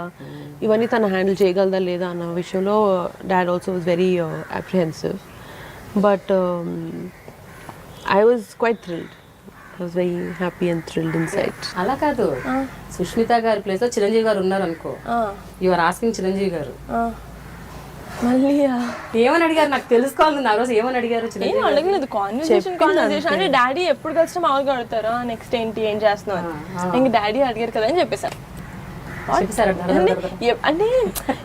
ఇవన్నీ తను handle చేయగలదా లేదా అన్న విషయంలో dad also was very apprehensive. But I was quite thrilled. I was very happy and thrilled inside. అలా కాదు, సుష్మిత గారి ప్లేస్ లో చిరంజీవి గారు ఉన్నారు అనుకో, యు ఆర్ ఆస్కింగ్ చిరంజీవి గారు మళ్ళీ ఏమని అడిగారు నాకు తెలుసుకోవాలి. ఆ రోజు ఏమని అడిగారు? ఏం అడగలేదు, కాన్వర్సేషన్ అంటే డాడీ ఎప్పుడు కలిసి మామూలుగా అడుగుతారా నెక్స్ట్ ఏంటి ఏం చేస్తున్నావు అని. ఇంక డాడీ అడిగారు కదా అని చెప్పేశారు. అంటే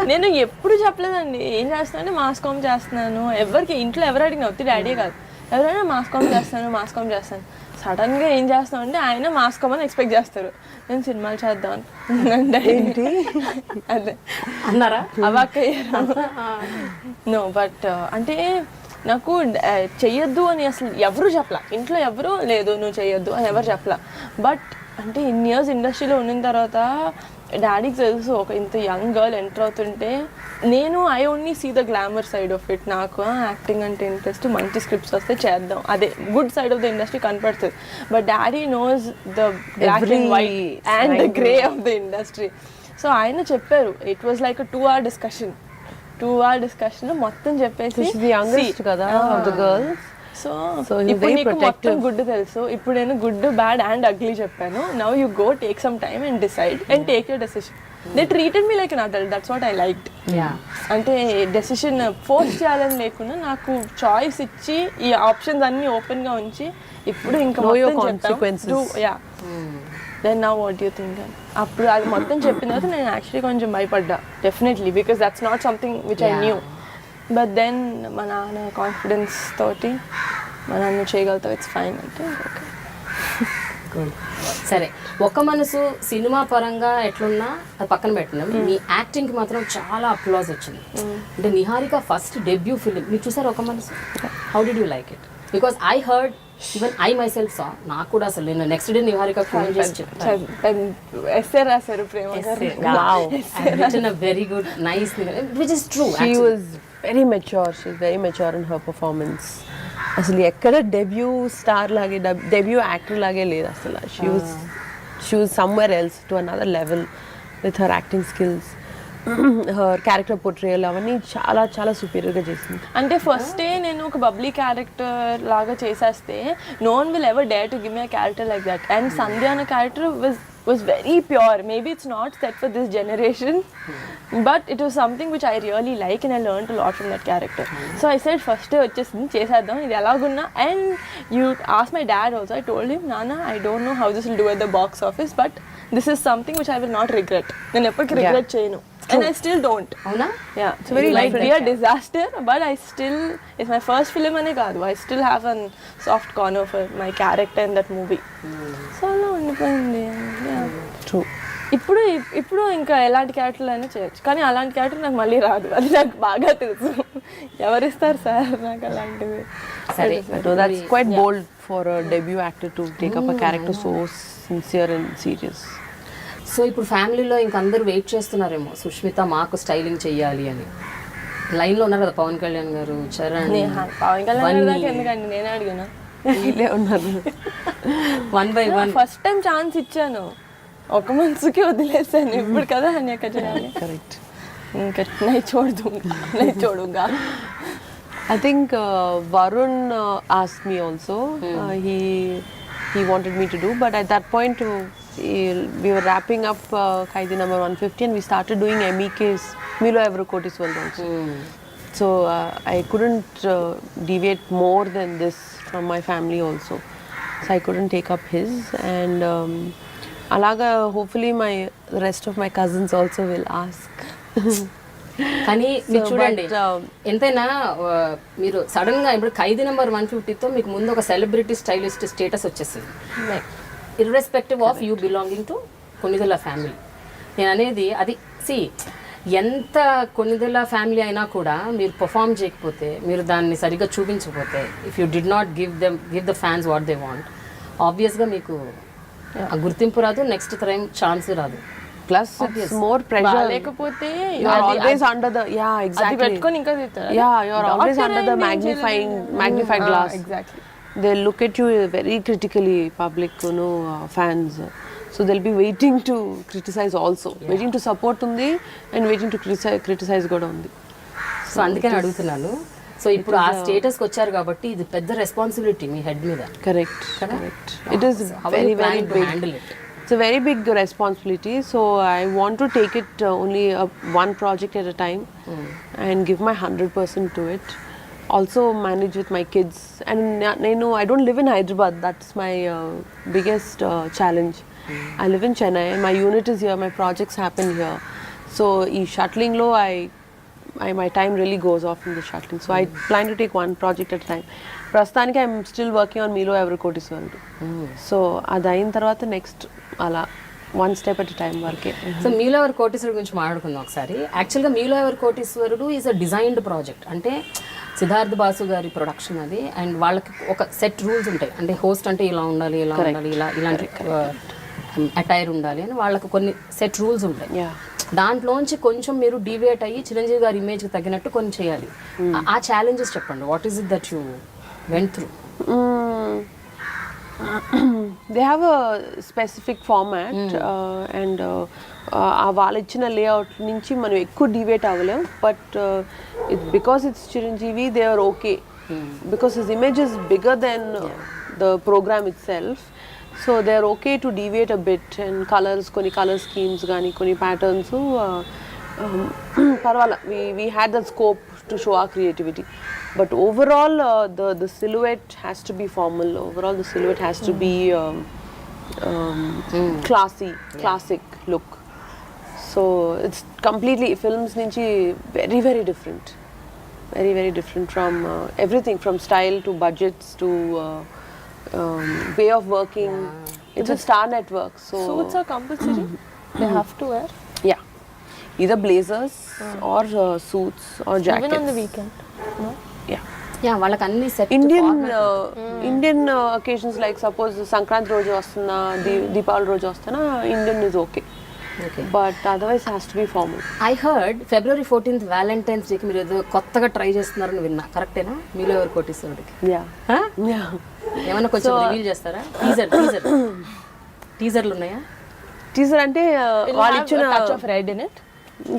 నేను ఎప్పుడు చెప్పలేదండి ఏం చేస్తున్నా అంటే మాస్కామ్ చేస్తున్నాను. ఎవరికి ఇంట్లో ఎవరు అడిగిన వద్దు డాడీ కాదు, ఎవరైనా మాస్కామ్ చేస్తాను. సడన్ గా ఏం చేస్తాం అంటే ఆయన మాస్కామ్ అని ఎక్స్పెక్ట్ చేస్తారు, నేను సినిమాలు చేద్దాం ఏంటి అదే అన్నారా అవాక్కయ్యారు. నో, బట్ అంటే నాకు చెయ్యొద్దు అని అసలు ఎవరు చెప్పలా, ఇంట్లో ఎవరు లేదు నువ్వు చెయ్యొద్దు అని ఎవరు చెప్పలా. బట్ అంటే ఇన్ని ఇయర్స్ ఇండస్ట్రీలో ఉన్న తర్వాత డాడీకి తెలుసు ఒక ఇంత యంగ్ గర్ల్ ఎంటర్ అవుతుంటే, నేను I only see the glamour side of it. నాకు యాక్టింగ్ అంటే ఇంట్రెస్ట్, మంచి స్క్రిప్ట్స్ వస్తే చేద్దాం, అదే good side of the industry కనపడుతుంది. But daddy knows the black and white and the grey of the industry. So ఆయన చెప్పారు, it was like 2 hour discussion. 2 hour discussion మొత్తం చెప్పేసి కదా ద గర్ల్స్. సో ఇప్పుడు నీకు మొత్తం గుడ్ తెలుసు, ఇప్పుడు నేను గుడ్ బ్యాడ్ అండ్ అగ్లీ చెప్పాను, now you go take some time and decide and take your decision. They treated me like an adult, that's what I liked. అంటే డెసిషన్ ఫోర్స్ చేయాలని లేకుండా నాకు చాయిస్ ఇచ్చి ఈ ఆప్షన్స్ అన్ని ఓపెన్ గా ఉంచి ఇప్పుడు ఇంకా then now what you think. అప్పుడు అది మొత్తం చెప్పిన తర్వాత నేను యాక్చువల్లీ కొంచెం భయపడ్డా definitely, because that's not something which I knew. But then మా నాన్న కాన్ఫిడెన్స్ తోటి మా నాన్న చేయగలుగుతావు, ఇట్స్ ఫైన్ అంటే ఓకే. సరే, ఒక్క మనసు సినిమా పరంగా ఎట్లున్నా అది పక్కన పెట్టినాం, మీ యాక్టింగ్కి మాత్రం చాలా అప్లాజ్ వచ్చింది. అంటే నిహారిక ఫస్ట్ డెబ్యూ ఫిలిం మీరు చూసారు Oka Manasu, how did you like it? Because I heard, even I myself saw, నాకు కూడా అసలు నేను నెక్స్ట్ డే నిహారిక ఫోన్ చేసి చెప్పాను, ఎస్సే రాశారు ప్రేమ గారు, very good nice, which is true. She was very mature. She's very mature in her performance. అసలు ఎక్కడ డెబ్యూ స్టార్ లాగే డెబ్యూ యాక్టర్ లాగే లేదు అసలు. She was somewhere else, to another level with her acting skills. Her character portrayal అవన్నీ చాలా చాలా సుపీరియర్గా చేసింది. అంటే ఫస్టే నేను ఒక బబ్లీ క్యారెక్టర్ లాగా చేసేస్తే no one will ever dare to give me a character like that. And Sandhya అనే character was very pure. Maybe it's not set for this generation, but it was something which I really like and I learned a lot from that character. So I said first వచ్చేసింది చేసేద్దాం ఇది ఎలాగున్నా. And you asked my dad also. I told him, Nana, I don't know how this will do at the box office, but this is something which I will not regret. నేను ఎప్పటికీ regret చేయను. And I still don't. అవునా? Yeah, it's very like be a disaster, but I still, it's my first film అనే కాదు, I still have a soft corner for my character in that movie. So అలా ఉండిపోయింది. True. ఇప్పుడు ఇంకా ఎలాంటి క్యారెక్టర్లు అయినా చేయొచ్చు, కానీ అలాంటి క్యారెక్టర్ నాకు మళ్ళీ రాదు, అది నాకు బాగా తెలుసు. ఎవరిస్తారు సార్ నాకు అలాంటివి? సరే, that's quite bold for a debut actor to take up a character so sincere and serious. So ఇప్పుడు ఫ్యామిలీలో ఇంక అందరూ వెయిట్ చేస్తున్నారేమో సుష్మిత మాకు స్టైలింగ్ చెయ్యాలి అని. లైన్లో ఉన్నారు కదా పవన్ కళ్యాణ్ గారు, చరణ్, పవన్ కళ్యాణ్ దాకా ఎందుకండి, నేనే అడిగినా. వీళ్ళే ఉన్నారు. 1 by 1 ఫస్ట్ టైం ఛాన్స్ ఇచ్చాను, ఒక మనసుకి వదిలేసాను. ఇప్పుడు కదా అని అక్కడ చేయాలి. కరెక్ట్. ఇంకా నై చూడుగా. I think Varun asked me also. He wanted me to do, but at that point we were wrapping up Kaidi number 150 and we started doing MEK's Milo Evro Kotiswal also. So I couldn't deviate more than this from my family also. So I couldn't take up his, and alaga hopefully the rest of my cousins also will ask. కానీ మీరు చూడండి ఎంతైనా మీరు sudden గా ఇప్పుడు ఖైదీ number 150తో మీకు ముందు ఒక సెలబ్రిటీ స్టైలిస్ట్ స్టేటస్ వచ్చేసింది, irrespective of you belonging to Konidela family. నేను అనేది అది ఎంత కొనిదెల ఫ్యామిలీ అయినా కూడా మీరు పర్ఫామ్ చేయకపోతే, మీరు దాన్ని సరిగ్గా చూపించకపోతే, if you did not give the fans what they want, ఆబ్వియస్గా మీకు ఆ గుర్తింపు రాదు, నెక్స్ట్ టైం ఛాన్స్ రాదు. Plus it's more pressure. లేకపోతే you are always under the exactly. పెట్టుకొని ఇంకా తింటారు. You are always under the magnified glass. Exactly. They look at you very critically, public, fans. So they'll be waiting to criticize also. Waiting to support undi and waiting to criticize కూడా ఉంది. So అందుకని అడుగుతున్నాను. So ఇప్పుడు ఆ స్టేటస్కి వచ్చారు కాబట్టి ఇది పెద్ద రెస్పాన్సిబిలిటీ మీ హెడ్ మీద. Correct. It is very big. Handle it. It's a very big responsibility, so I want to take it only one project at a time and give my 100% to it. Also manage with my kids, and I don't live in Hyderabad. That's my biggest challenge. I live in Chennai. My unit is here. My projects happen here. So shuttling low, my time really goes off in the shuttling. So I plan to take one project at a time. ప్రస్తుతానికి I'm still working on మీలో ఎవరి కోటీశ్వరుడు. So అది అయిన తర్వాత next అలా one step at time వరకే. So మీలో ఎవరి కోటీశ్వరుడు గురించి మాట్లాడుకుందాం ఒకసారి. యాక్చువల్గా మీలో ఎవరి కోటీశ్వరుడు ఈజ్ అ డిజైన్డ్ ప్రాజెక్ట్. అంటే సిద్ధార్థ్ బాసు గారి ప్రొడక్షన్ అది, అండ్ వాళ్ళకి ఒక సెట్ రూల్స్ ఉంటాయి. అంటే హోస్ట్ అంటే ఇలా ఉండాలి, ఇలా ఉండాలి, ఇలాంటి అటైర్ ఉండాలి అని వాళ్ళకి కొన్ని సెట్ రూల్స్ ఉంటాయి. దాంట్లోంచి కొంచెం మీరు డీవియేట్ అయ్యి చిరంజీవి గారి ఇమేజ్కి తగ్గినట్టు కొన్ని చేయాలి. ఆ ఛాలెంజెస్ చెప్పండి. What is it that you went through? They have a specific format and వాళ్ళు ఇచ్చిన లేఅవుట్ నుంచి మనం ఎక్కువ డివేట్ అవ్వలేం. But because it's Chiranjeevi they are okay, because his image is bigger than the programme itself. So they are okay to deviate a bit. And కొన్ని colour schemes కానీ కొన్ని patterns పర్వాలా, we had the scope to show our creativity. But overall the silhouette has to be formal. Overall the silhouette has to be classic look. So it's completely films nunchi very different, very different from everything, from style to budgets to way of working. It's a star network, so suits are compulsory. They have to wear either blazers or suits or jackets. Even on the weekend, no? Yeah, వాళ్ళకి అన్ని set. Indian occasions like suppose Sankranti రోజు వస్తున్నా, దీపావళి రోజు వస్తున్నా, Indian is okay. But otherwise has to be formal. I heard February 14th Valentine's డేకి మీరు ఏదో కొత్తగా ట్రై చేస్తున్నారని విన్నా. కరెక్టేనా? మీలో ఎవరు కోటీశ్వరుడికి ఏమన్నా కొంచెం రివీల్ చేస్తారా? టీజర్లు ఉన్నాయా? టీజర్ అంటే వాళ్ళు ఇచ్చిన touch of red in it.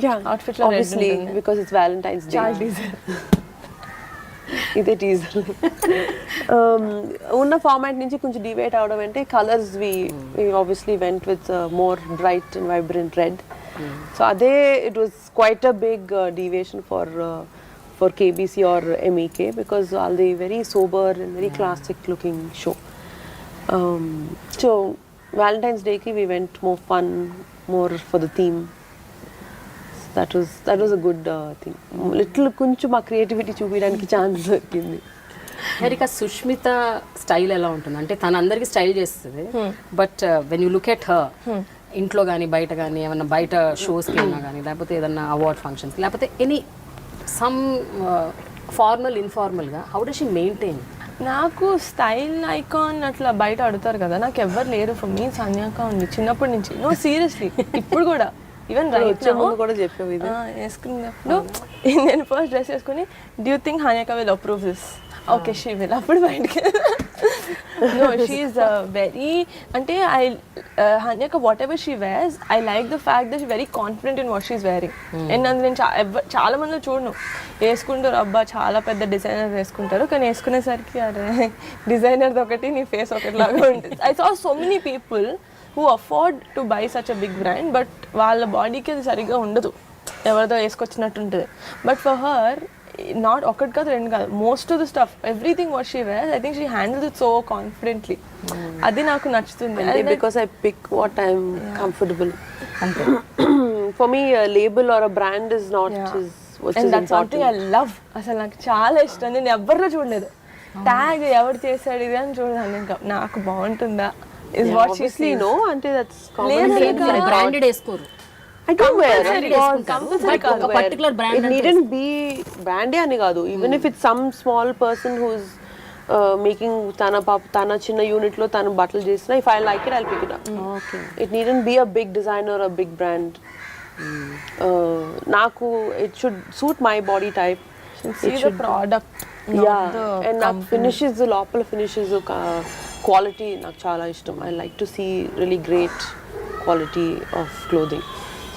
Yeah, Outfit లో red obviously ఉంటుంది. because it's Valentine's Day. చాలా teaser. ఇదే టీజర్. ఉన్న ఫార్మాట్ నుంచి కొంచెం డివేట్ అవడం అంటే colours we obviously went with more bright and vibrant red. So అదే it was quite a big deviation for KBC or MEK because all the very sober and very classic looking show. So Valentine's Day ki we went more fun, more for the theme. That was a good thing. Little కొంచెం మా creativity చూపించడానికి chance దొరికింది. Niharika Sushmita style ఎలా ఉంటుంది అంటే తను అందరికి style చేస్తుంది, but when you look at her ఇంట్లో కానీ బయట కానీ ఏమన్నా బయట షోస్కి వెళ్ళినా కానీ లేకపోతే ఏదన్నా అవార్డ్ ఫంక్షన్స్ లేకపోతే ఎనీ సమ్ ఫార్మల్ ఇన్ఫార్మల్గా హౌ డస్ షీ మెయింటైన్? నాకు స్టైల్ ఐకాన్ అట్లా బయట అడుగుతారు కదా, నాకు ఎవ్వరు లేరు. ఫర్ మీ సన్యాక ఉంది చిన్నప్పటి నుంచి. నో సీరియస్లీ ఇప్పుడు కూడా ఈవెన్ రైట్ ముందు కూడా చెప్పావు ఇది. వేసుకున్నప్పుడు నేను ఫస్ట్ డ్రెస్ వేసుకుని డూ యూ థింక్ హన్యాక will approve this? Okay she will. అప్పుడు బయటకి నో షీఈస్ వెరీ అంటే హన్యాక whatever she wears I like the fact that she very confident in what she's wearing. And అందులో నేను చాలా మంది చూడను వేసుకుంటారు, అబ్బా చాలా పెద్ద డిజైనర్ వేసుకుంటారు, కానీ వేసుకునేసరికి అరే డిజైనర్ది ఒకటి నీ ఫేస్ ఒకటి లాగా ఉంటుంది. I saw so many people who afford to buy such a big brand, but వాళ్ళ బాడీకి అది సరిగ్గా ఉండదు, ఎవరిదో వేసుకొచ్చినట్టు ఉంటుంది. బట్ ఫర్ హర్ నాట్ ఒకటి కాదు రెండు కాదు, most of the stuff everything what she wears I think she handles it so confidently. అది నాకు నచ్చుతుంది. Because I pick what I'm comfortable. For me a label or a brand is not what and is that's something I love. అసలు నాకు చాలా ఇష్టం. నేను ఎవరిలో చూడలేదు ట్యాగ్ ఎవరు చేశాడు ఇది అని చూడదాన్ని. ఇంకా నాకు బాగుంటుందా is what she obviously sees. no అంటే that's common sense. బ్రాండెడ్ వేసుకోరు, I don't wear బట్ ఒక particular it brand needn't be brand అని కాదు. even if it's some small person who's making తన చిన్న యూనిట్ లో తను బట్టలు చేసిన, if I like it I'll pick it up. Okay. It needn't be a big designer or a big brand. నాకు it should suit my body type. See the product, not the and నాకు finishes లోపల finishes quality నాకు చాలా ఇష్టం. I like to see really great quality of clothing.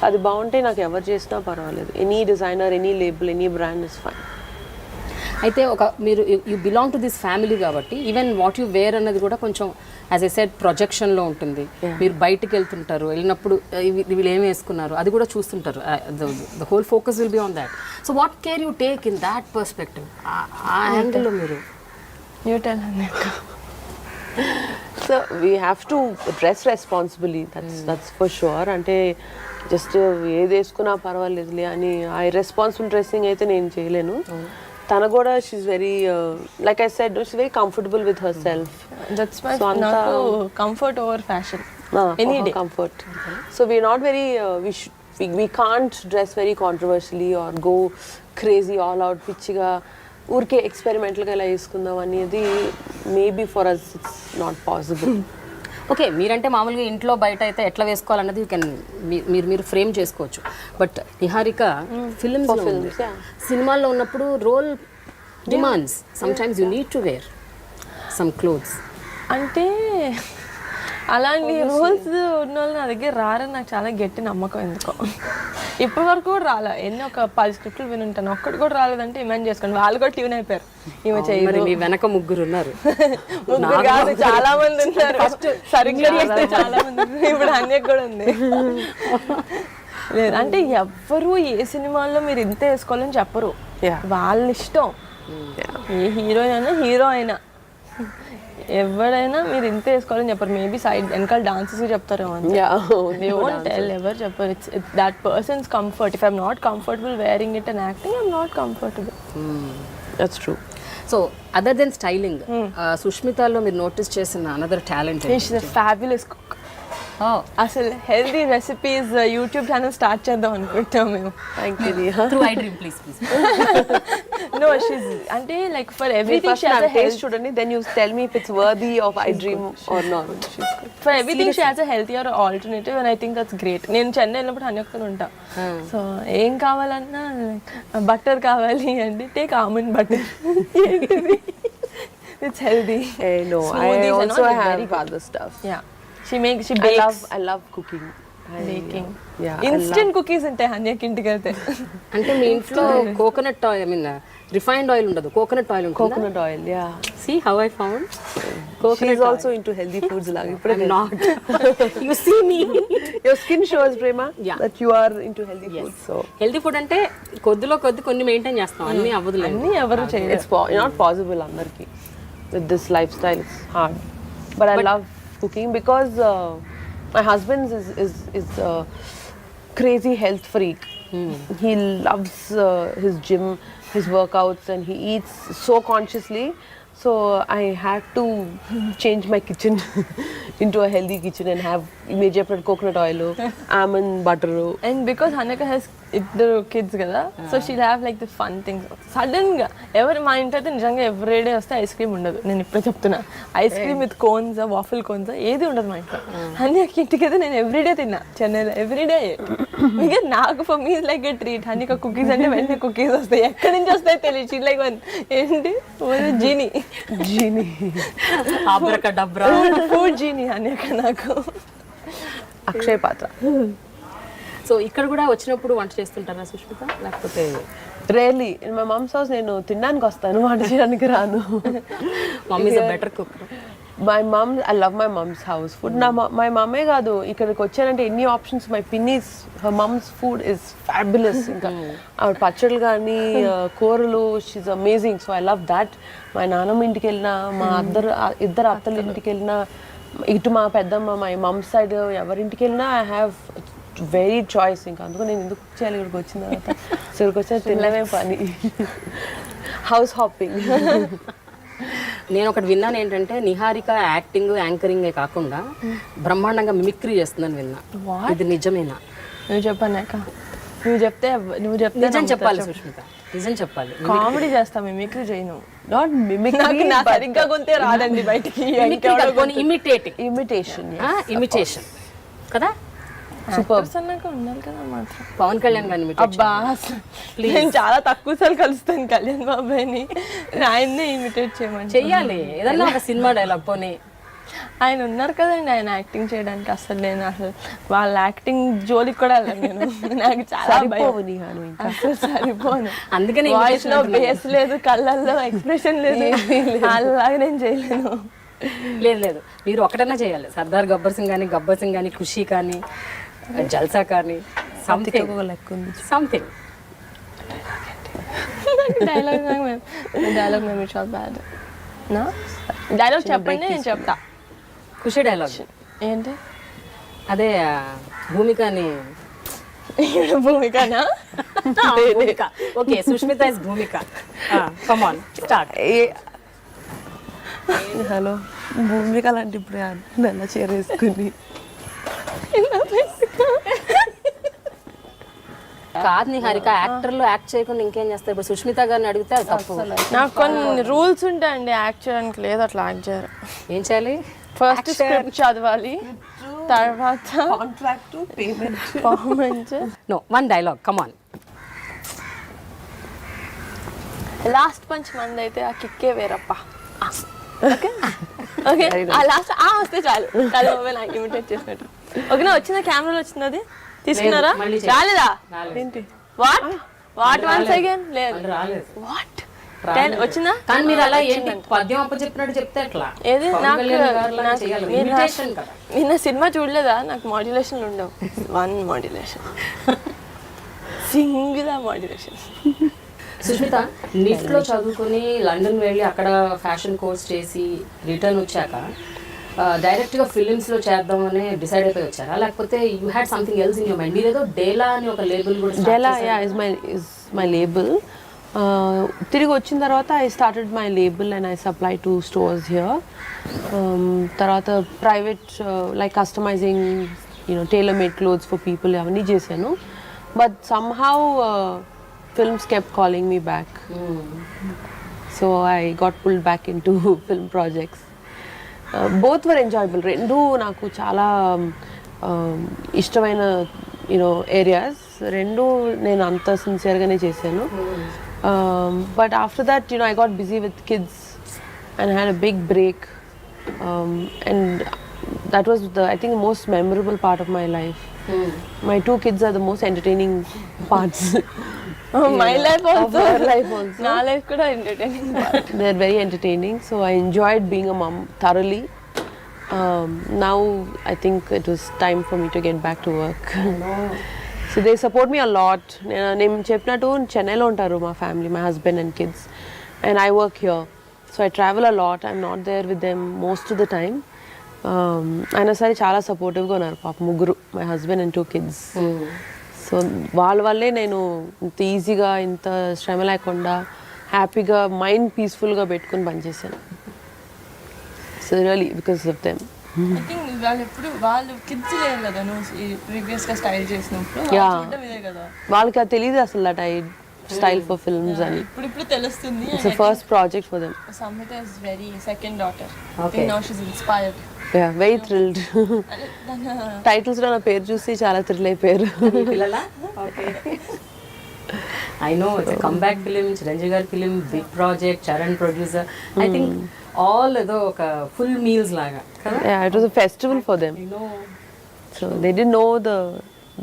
అది బాగుంటే నాకు ఎవరు చేసినా పర్వాలేదు. Any designer, any label, any brand is fine. అయితే ఒక మీరు you belong to this family కాబట్టి ఈవెన్ వాట్ యు వేర్ అన్నది కూడా కొంచెం యాజ్ ఎ సెడ్ ప్రొజెక్షన్లో ఉంటుంది. మీరు బయటికి వెళ్తుంటారు, వెళ్ళినప్పుడు వీళ్ళు ఏం వేసుకున్నారు అది కూడా చూస్తుంటారు. The whole focus will be on that. So what care you take in that perspective? ఆ యాంగిల్లో మీరు you tell Hanneka. So we have to dress responsibly, that's for sure. అంటే జస్ట్ ఏది వేసుకున్నా పర్వాలేదులే అని ఆ రెస్పాన్సిబుల్ డ్రెస్సింగ్ అయితే నేను చేయలేను. తన కూడా she's very like I said she's very comfortable with herself. That's my నాకు comfort over fashion. Any day. Comfort. So we're not very we can't dress very controversially or go crazy all out పిచ్చిగా ఊరికే ఎక్స్పెరిమెంటల్గా ఇలా వేసుకుందాం అనేది maybe for us it's not possible. Okay, మీరంటే మామూలుగా ఇంట్లో బయట అయితే ఎట్లా వేసుకోవాలన్నది యూ కెన్ మీరు ఫ్రేమ్ చేసుకోవచ్చు. బట్ నిహారిక ఫిల్మ్స్ సినిమాల్లో ఉన్నప్పుడు role demands sometimes you need to wear some clothes. అంటే అలాంటి రోల్స్ ఉన్న వాళ్ళు నా దగ్గర రారని నాకు చాలా గట్టి నమ్మకం. ఎందుకో ఇప్పటి వరకు కూడా రాలే. ఎన్ని ఒక 10 స్క్రిప్ట్లు వినుంటాను, ఒక్కటి కూడా రాలేదంటే ఇమాజిన్ చేసుకోండి. వాళ్ళు కూడా ట్యూన్ అయిపోయారు. ఈమె చేయదు. మీ వెనక ముగ్గురు ఉన్నారు. ముగ్గురు కాదు చాలా మంది ఉన్నారు. సరిగ్గా చేస్తే చాలా మంది ఉన్నారు. ఇప్పుడు అన్యకు కూడా ఉంది. లేదు అంటే ఎవ్వరు ఏ సినిమాల్లో మీరు ఇంత వేసుకోవాలని చెప్పరు. వాళ్ళ ఇష్టం. ఏ హీరోయిన్ అయినా హీరో అయినా ఎవరైనా మీరు ఇంత వేసుకోవాలని చెప్పరు. మేబీ సైడ్ వెనకాల డాన్సెస్ చెప్తారేమో. ఎవరు చెప్పరు. It's that person's comfort. If I'm not comfortable wearing it and acting I'm not comfortable. That's true. So other than styling, సుష్మితలో మీరు నోటీస్ చేసిన another talent? She's a fabulous cook. అసలు healthy recipes YouTube channel start చేద్దాం అనుకుంటాం మేము. No, she's అంటే like for everything she has a health. చూడండి, then you tell me if it's worthy of I dream or not. For everything she has a healthier alternative and I think that's great. నేను చెన్నై వెళ్ళినప్పుడు హన్యక్తను ఉంటా. So ఏం కావాలన్నా butter కావాలి అంటే take almond butter. It's healthy. No, I also have other stuff. Yeah. She bakes. I love cooking. Baking Yeah, instant cookies ఉంటాయి హన్యకి ఇంటికి వెళ్తే. అంటే మీ ఇంట్లో coconut oil, I mean refined oil ఉండదు, కోకోనట్ ఆయిల్ ఉంటుంది. coconut oil, yeah. See how I found She is also into healthy foods. I'm not. You see me. Your skin shows, Prema, Yeah. that you are into healthy foods. So healthy food అంటే కొద్దిలో కొద్ది కొన్ని maintain చేస్తాం, అన్ని అవ్వదులేదు. అన్ని ఎవరు చేయరు. it's not possible, Andarki. With this lifestyle, it's hard. But I love cooking because my husband is a crazy health freak. He loves his gym, his workouts, and he eats so consciously. So I had to change my kitchen into a healthy kitchen and have immediate coconut oil, almond butter. And because హనక has ఇద్దరు kids కదా, so she'll have like the fun things. Sudden గా ఎవరు మా ఇంట్లో అయితే నిజంగా everyday వస్తే ఐస్ క్రీమ్ ఉండదు. నేను ఇప్పుడే చెప్తున్నా, ice cream with cones, waffle cones ఏది ఉండదు మా ఇంట్లో. హనీకి ఇంటికి అయితే నేను ఎవ్రీడే తిన్నా చెన్నైలో, ఎవ్రీడే. ఇంకా నాకు for me like a treat. హనీక కుకీస్ అంటే వెంటనే కుకీస్ వస్తాయి, ఎక్కడి నుంచి వస్తాయి తెలియదు. లైక్ ఏంటి జీనీ ఆబ్రకడబ్రా ఫుడ్ జీనీ హనీక నాకు. అక్షయ్ పాత్ర. సో ఇక్కడ కూడా వచ్చినప్పుడు వంట చేస్తుంటారా సుష్మిత, లేకపోతే rarely in my mum's house నేను తినడానికి వస్తాను, వంట చేయడానికి రాను. Mummy is a better cook. My mum, I love my mum's house food. My మమ్మే కాదు, ఇక్కడికి వచ్చానంటే ఎన్ని ఆప్షన్స్. మై పిన్నీస్, her mum's food is fabulous. ఇంకా ఆవిడ పచ్చళ్ళు కానీ కూరలు, she's amazing. So I love that. మా నాన్నమ్మ ఇంటికి వెళ్ళినా, మా ఇద్దరు అత్తల ఇంటికి వెళ్ళినా, ఇటు మా పెద్దమ్మ, మై మమ్స్ సైడ్ ఎవరింటికి వెళ్ళినా ఐ హ్యావ్ వెరీ చాయిస్. ఇంకా అందుకు నేను ఎందుకు కుక్ చేయాలి ఇక్కడికి వచ్చిన తర్వాత. సో ఇక్కడికి వచ్చిన తినడమే పని, హౌస్ హాపింగ్. నేను ఒకటి విన్నాను ఏంటంటే, నిహారిక యాక్టింగ్ యాంకరింగే కాకుండా బ్రహ్మాండంగా మిమిక్రీ చేస్తుందని విన్నా. ఇది నిజమేనా? నువ్వు చెప్పాక నువ్వు చెప్తే నిజం చెప్పాలి సుష్మిత, నిజం చెప్పాలి. కామెడీ చేస్తా, మిమిక్రీ చేయను. నాట్ మిమిక్రీ, నా సరిగ్గా గొంతే రాదండి బయటికి. ఇమిటేషన్ కదా. సూపర్ అన్నాక ఉండాలి కదా మాత్రం. పవన్ కళ్యాణ్ గారిని అబ్బా నేను చాలా తక్కువ సార్లు కలుస్తాను కళ్యాణ్ బాబాయ్ని. ఆయన్నే ఇమిటేట్ చేయమని చెయ్యాలి, ఏదన్నా ఒక సినిమా డైలాగ్ పోనీ. ఆయన ఉన్నారు కదండి, ఆయన యాక్టింగ్ చేయడానికి. అసలు నేను అసలు వాళ్ళ యాక్టింగ్ జోలికి కూడా వెళ్ళను నేను. నాకు చాలా అసలు సరిపోను. అందుకని వాయిస్ లో బేస్ లేదు, కళ్ళల్లో ఎక్స్ప్రెషన్ లేదు, అలాగే నేను చేయలేను. లేదు మీరు ఒకటన్నా చేయాలి. సర్దార్ గబ్బర్ సింగ్ కానీ, గబ్బర్ సింగ్ కానీ, ఖుషి కానీ, జల్సా కానీ, సంథింగ్. డైలాగ్ మేము చాలా బ్యాడ్. నా డైలాగ్ చెప్పండి, నేను చెప్తా. ఖుషి డైలాగ్ ఏంటి? అదే భూమికని. భూమికనా? Okay, Sushmita is Bhumika. Come on start. Hello Bhumika లాంటి ఇప్పుడు నెల చేరేసుకుని కాదు నిహారిక, యాక్టర్లు యాక్ట్ చేయకుండా ఇంకేం చేస్తారు? ఇప్పుడు సుష్మిత గారిని అడిగితే అది తప్పు. నాకు కొన్ని రూల్స్ ఉంటాయండి యాక్ట్ చేయడానికి. లేదు అట్లా యాక్ట్ చేయరు. ఏం చేయాలి? ఫస్ట్ స్క్రిప్ట్ చదవాలి, తర్వాత contract, payment. No, one dialogue, come on. Last punch మంది అయితే ఆ కిక్కే వేరప్ప. ఓకే ఓకే, ఆ లాస్ట్ వస్తే చాలు. నాకు ఇమిటేట్ చేసినట్టు. ఓకేనా? వచ్చిందా? కెమెరాలో వచ్చింది అది? తీసుకున్నారా? రాలేదా? What once again? లేదు. వాట్ వచ్చిందా? కానీ మీరు అలా ఏంటి పద్యం అప్ప చెప్పినట్టు చెప్తే ఎట్లా? ఏది? నిన్న సినిమా చూడలేదా? నాకు మాడ్యులేషన్లు ఉండవు. One modulation, single modulation. Sushmita నిఫ్ట్లో చదువుకుని లండన్ వెళ్ళి అక్కడ ఫ్యాషన్ కోర్స్ చేసి రిటర్న్ వచ్చాక డైరెక్ట్గా ఫిలిమ్స్లో చేద్దామని డిసైడ్ అయిపోయి వచ్చారా, లేకపోతే you had something else in your mind? మీరేదో డేలా అని ఒక లేబుల్ కూడా. Dela is my label. తిరిగి వచ్చిన తర్వాత I started my label and I supply to stores here. తర్వాత private like customising, tailor made clothes for people అవన్నీ చేశాను. But somehow films kept calling me back. So I got pulled back into film projects. Both were enjoyable. Rendu naku chala ishtaమైన areas. Rendu nenu anta sincere gaane chesanu. But after that, I got busy with kids and I had a big break. And that was I think the most memorable part of my life. My 2 kids are the most entertaining parts my life of our life also. నా life కూడా entertaining. They're very entertaining, so I enjoyed being a mom thoroughly. Now I think it was time for me to get back to work. So they support me a lot. నేను చెప్పినట్టు చెన్నైలో ఉంటారు మా family, my husband and kids, and I work here. So I travel a lot. I'm not there with them most of the time. అయినా సరే చాలా సపోర్టివ్గా ఉన్నారు పాప, ముగ్గురు, my husband and 2 kids. So వాళ్ళ వల్లే నేను ఇంత ఈజీగా, ఇంత శ్రమ లేకుండా హ్యాపీగా మైండ్ పీస్ఫుల్గా పెట్టుకుని పనిచేశాను. So really because of them. I think వాళ్ళు కిడ్స్ లేరు కదా నువ్వు ప్రీవియస్ గా స్టైల్ చేసినప్పుడు Yeah. చూడడం ఇదే కదా. వాళ్ళకి అది తెలియదు అసలు that I style for films అని. ఇప్పుడు తెలుస్తుంది. It's the first project for them. Samhita is very second daughter. I Okay. think now she's inspired. Yeah very thrilled. Titles లో నా పేరు చూసి చాలా థ్రిల్ అయిపోయారు. పిల్లలా? Okay. I know it's comeback film, Chiranjeevi garu film, big project, Charan producer. I think all ఏదో ఒక full meals లాగా కదా. Yeah it was a festival for them. I know. So they didn't know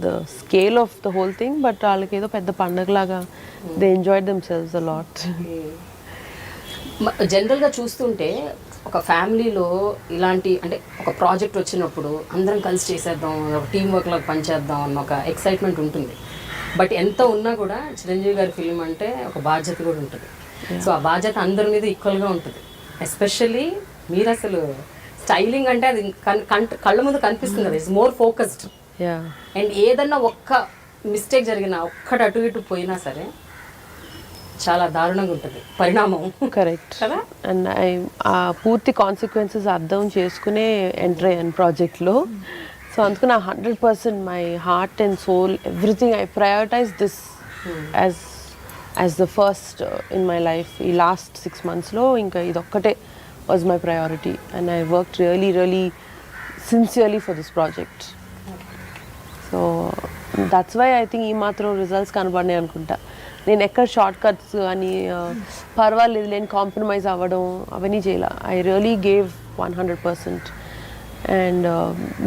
the scale of the whole thing, but వాళ్ళకి ఏదో పెద్ద పండగలాగా they enjoyed themselves a lot. జనరల్గా చూస్తుంటే ఒక ఫ్యామిలీలో ఇలాంటి అంటే ఒక ప్రాజెక్ట్ వచ్చినప్పుడు అందరం కలిసి చేసేద్దాం, ఒక టీం వర్క్లో పనిచేద్దాం అన్న ఒక ఎక్సైట్మెంట్ ఉంటుంది. బట్ ఎంత ఉన్నా కూడా చిరంజీవి గారి ఫిలిం అంటే ఒక బాధ్యత కూడా ఉంటుంది. సో ఆ బాధ్యత అందరి మీద ఈక్వల్గా ఉంటుంది. ఎస్పెషల్లీ మీరు అసలు స్టైలింగ్ అంటే అది కళ్ళ ముందు కనిపిస్తుంది కదా, it's more focused. Yeah and ఏదన్నా ఒక్క మిస్టేక్ జరిగినా, ఒక్కటి అటు ఇటు పోయినా సరే చాలా దారుణంగా ఉంటుంది పరిణామం. కరెక్ట్. కదా. అండ్ ఆ పూర్తి కాన్సిక్వెన్సెస్ అర్థం చేసుకునే ఎంటర్ అయ్యాను ప్రాజెక్ట్లో. సో అందుకు నా 100% my heart and soul everything I prioritize this as the first in my life. ఈ లాస్ట్ 6 monthsలో ఇంకా ఇదొక్కటే was my priority, and I work really sincerely for this project. So that's why I think ఈ మాత్రం results కనబడినాయి అనుకుంటా. నేను ఎక్కడ short cuts అని పర్వాలేదు లేని కాంప్రమైజ్ అవ్వడం అవన్నీ చేయాల. I really gave 100%. And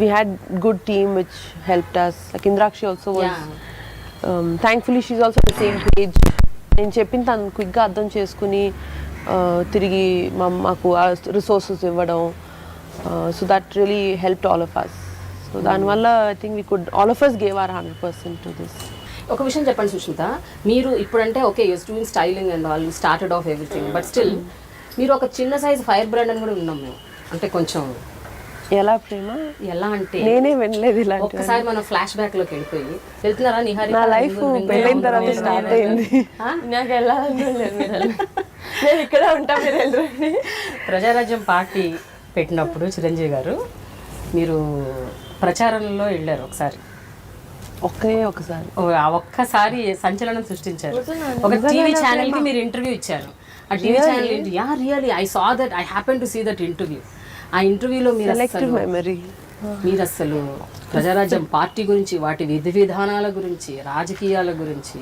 we had good team which helped us. Like Indrakshi also was thankfully she's also the same page. నేను చెప్పింది తను క్విక్గా అర్థం చేసుకుని తిరిగి మాకు రిసోర్సెస్ ఇవ్వడం. So that really helped all of us. So దానివల్ల I think we could all of us gave our 100% to this. ఒక విషయం చెప్పండి సుష్మిత, మీరు ఇప్పుడంటే okay you're doing styling and all, started off everything, but still మీరు ఒక చిన్న సైజ్ ఫైర్ బ్రాండ్ అని కూడా ఉన్నాం మేము. అంటే కొంచెం ఎలా ప్రేమ, ఎలా అంటే నేనే వినలేదు ఇలా. ఒక్కసారి మనం ఫ్లాష్ బ్యాక్ లోకి వెళ్ళిపోయి వెళ్తున్నారా నిహారిక? నా లైఫ్ పెళ్ళైన తర్వాత స్టార్ట్ అయింది. నాకు ఎలా నేను ఇక్కడ ఉంటా, మీరు వెళ్ళండి. ప్రజారాజ్యం పార్టీ పెట్టినప్పుడు చిరంజీవి గారు మీరు ప్రచారంలో వెళ్ళారు ఒకసారి. ఒకసారి ఆ ఒక్కసారి సంచలనం సృష్టించారు. ఒక టీవీ ఛానల్ కి మీరు ఇంటర్వ్యూ ఇచ్చారు. ఆ టీవీ ఛానల్ ఏంటి, yeah really I saw that, I happen to see that interview. ఆ ఇంటర్వ్యూలో మీరు అసలు ప్రజారాజ్యం పార్టీ గురించి, వాటి విధి విధానాల గురించి, రాజకీయాల గురించి,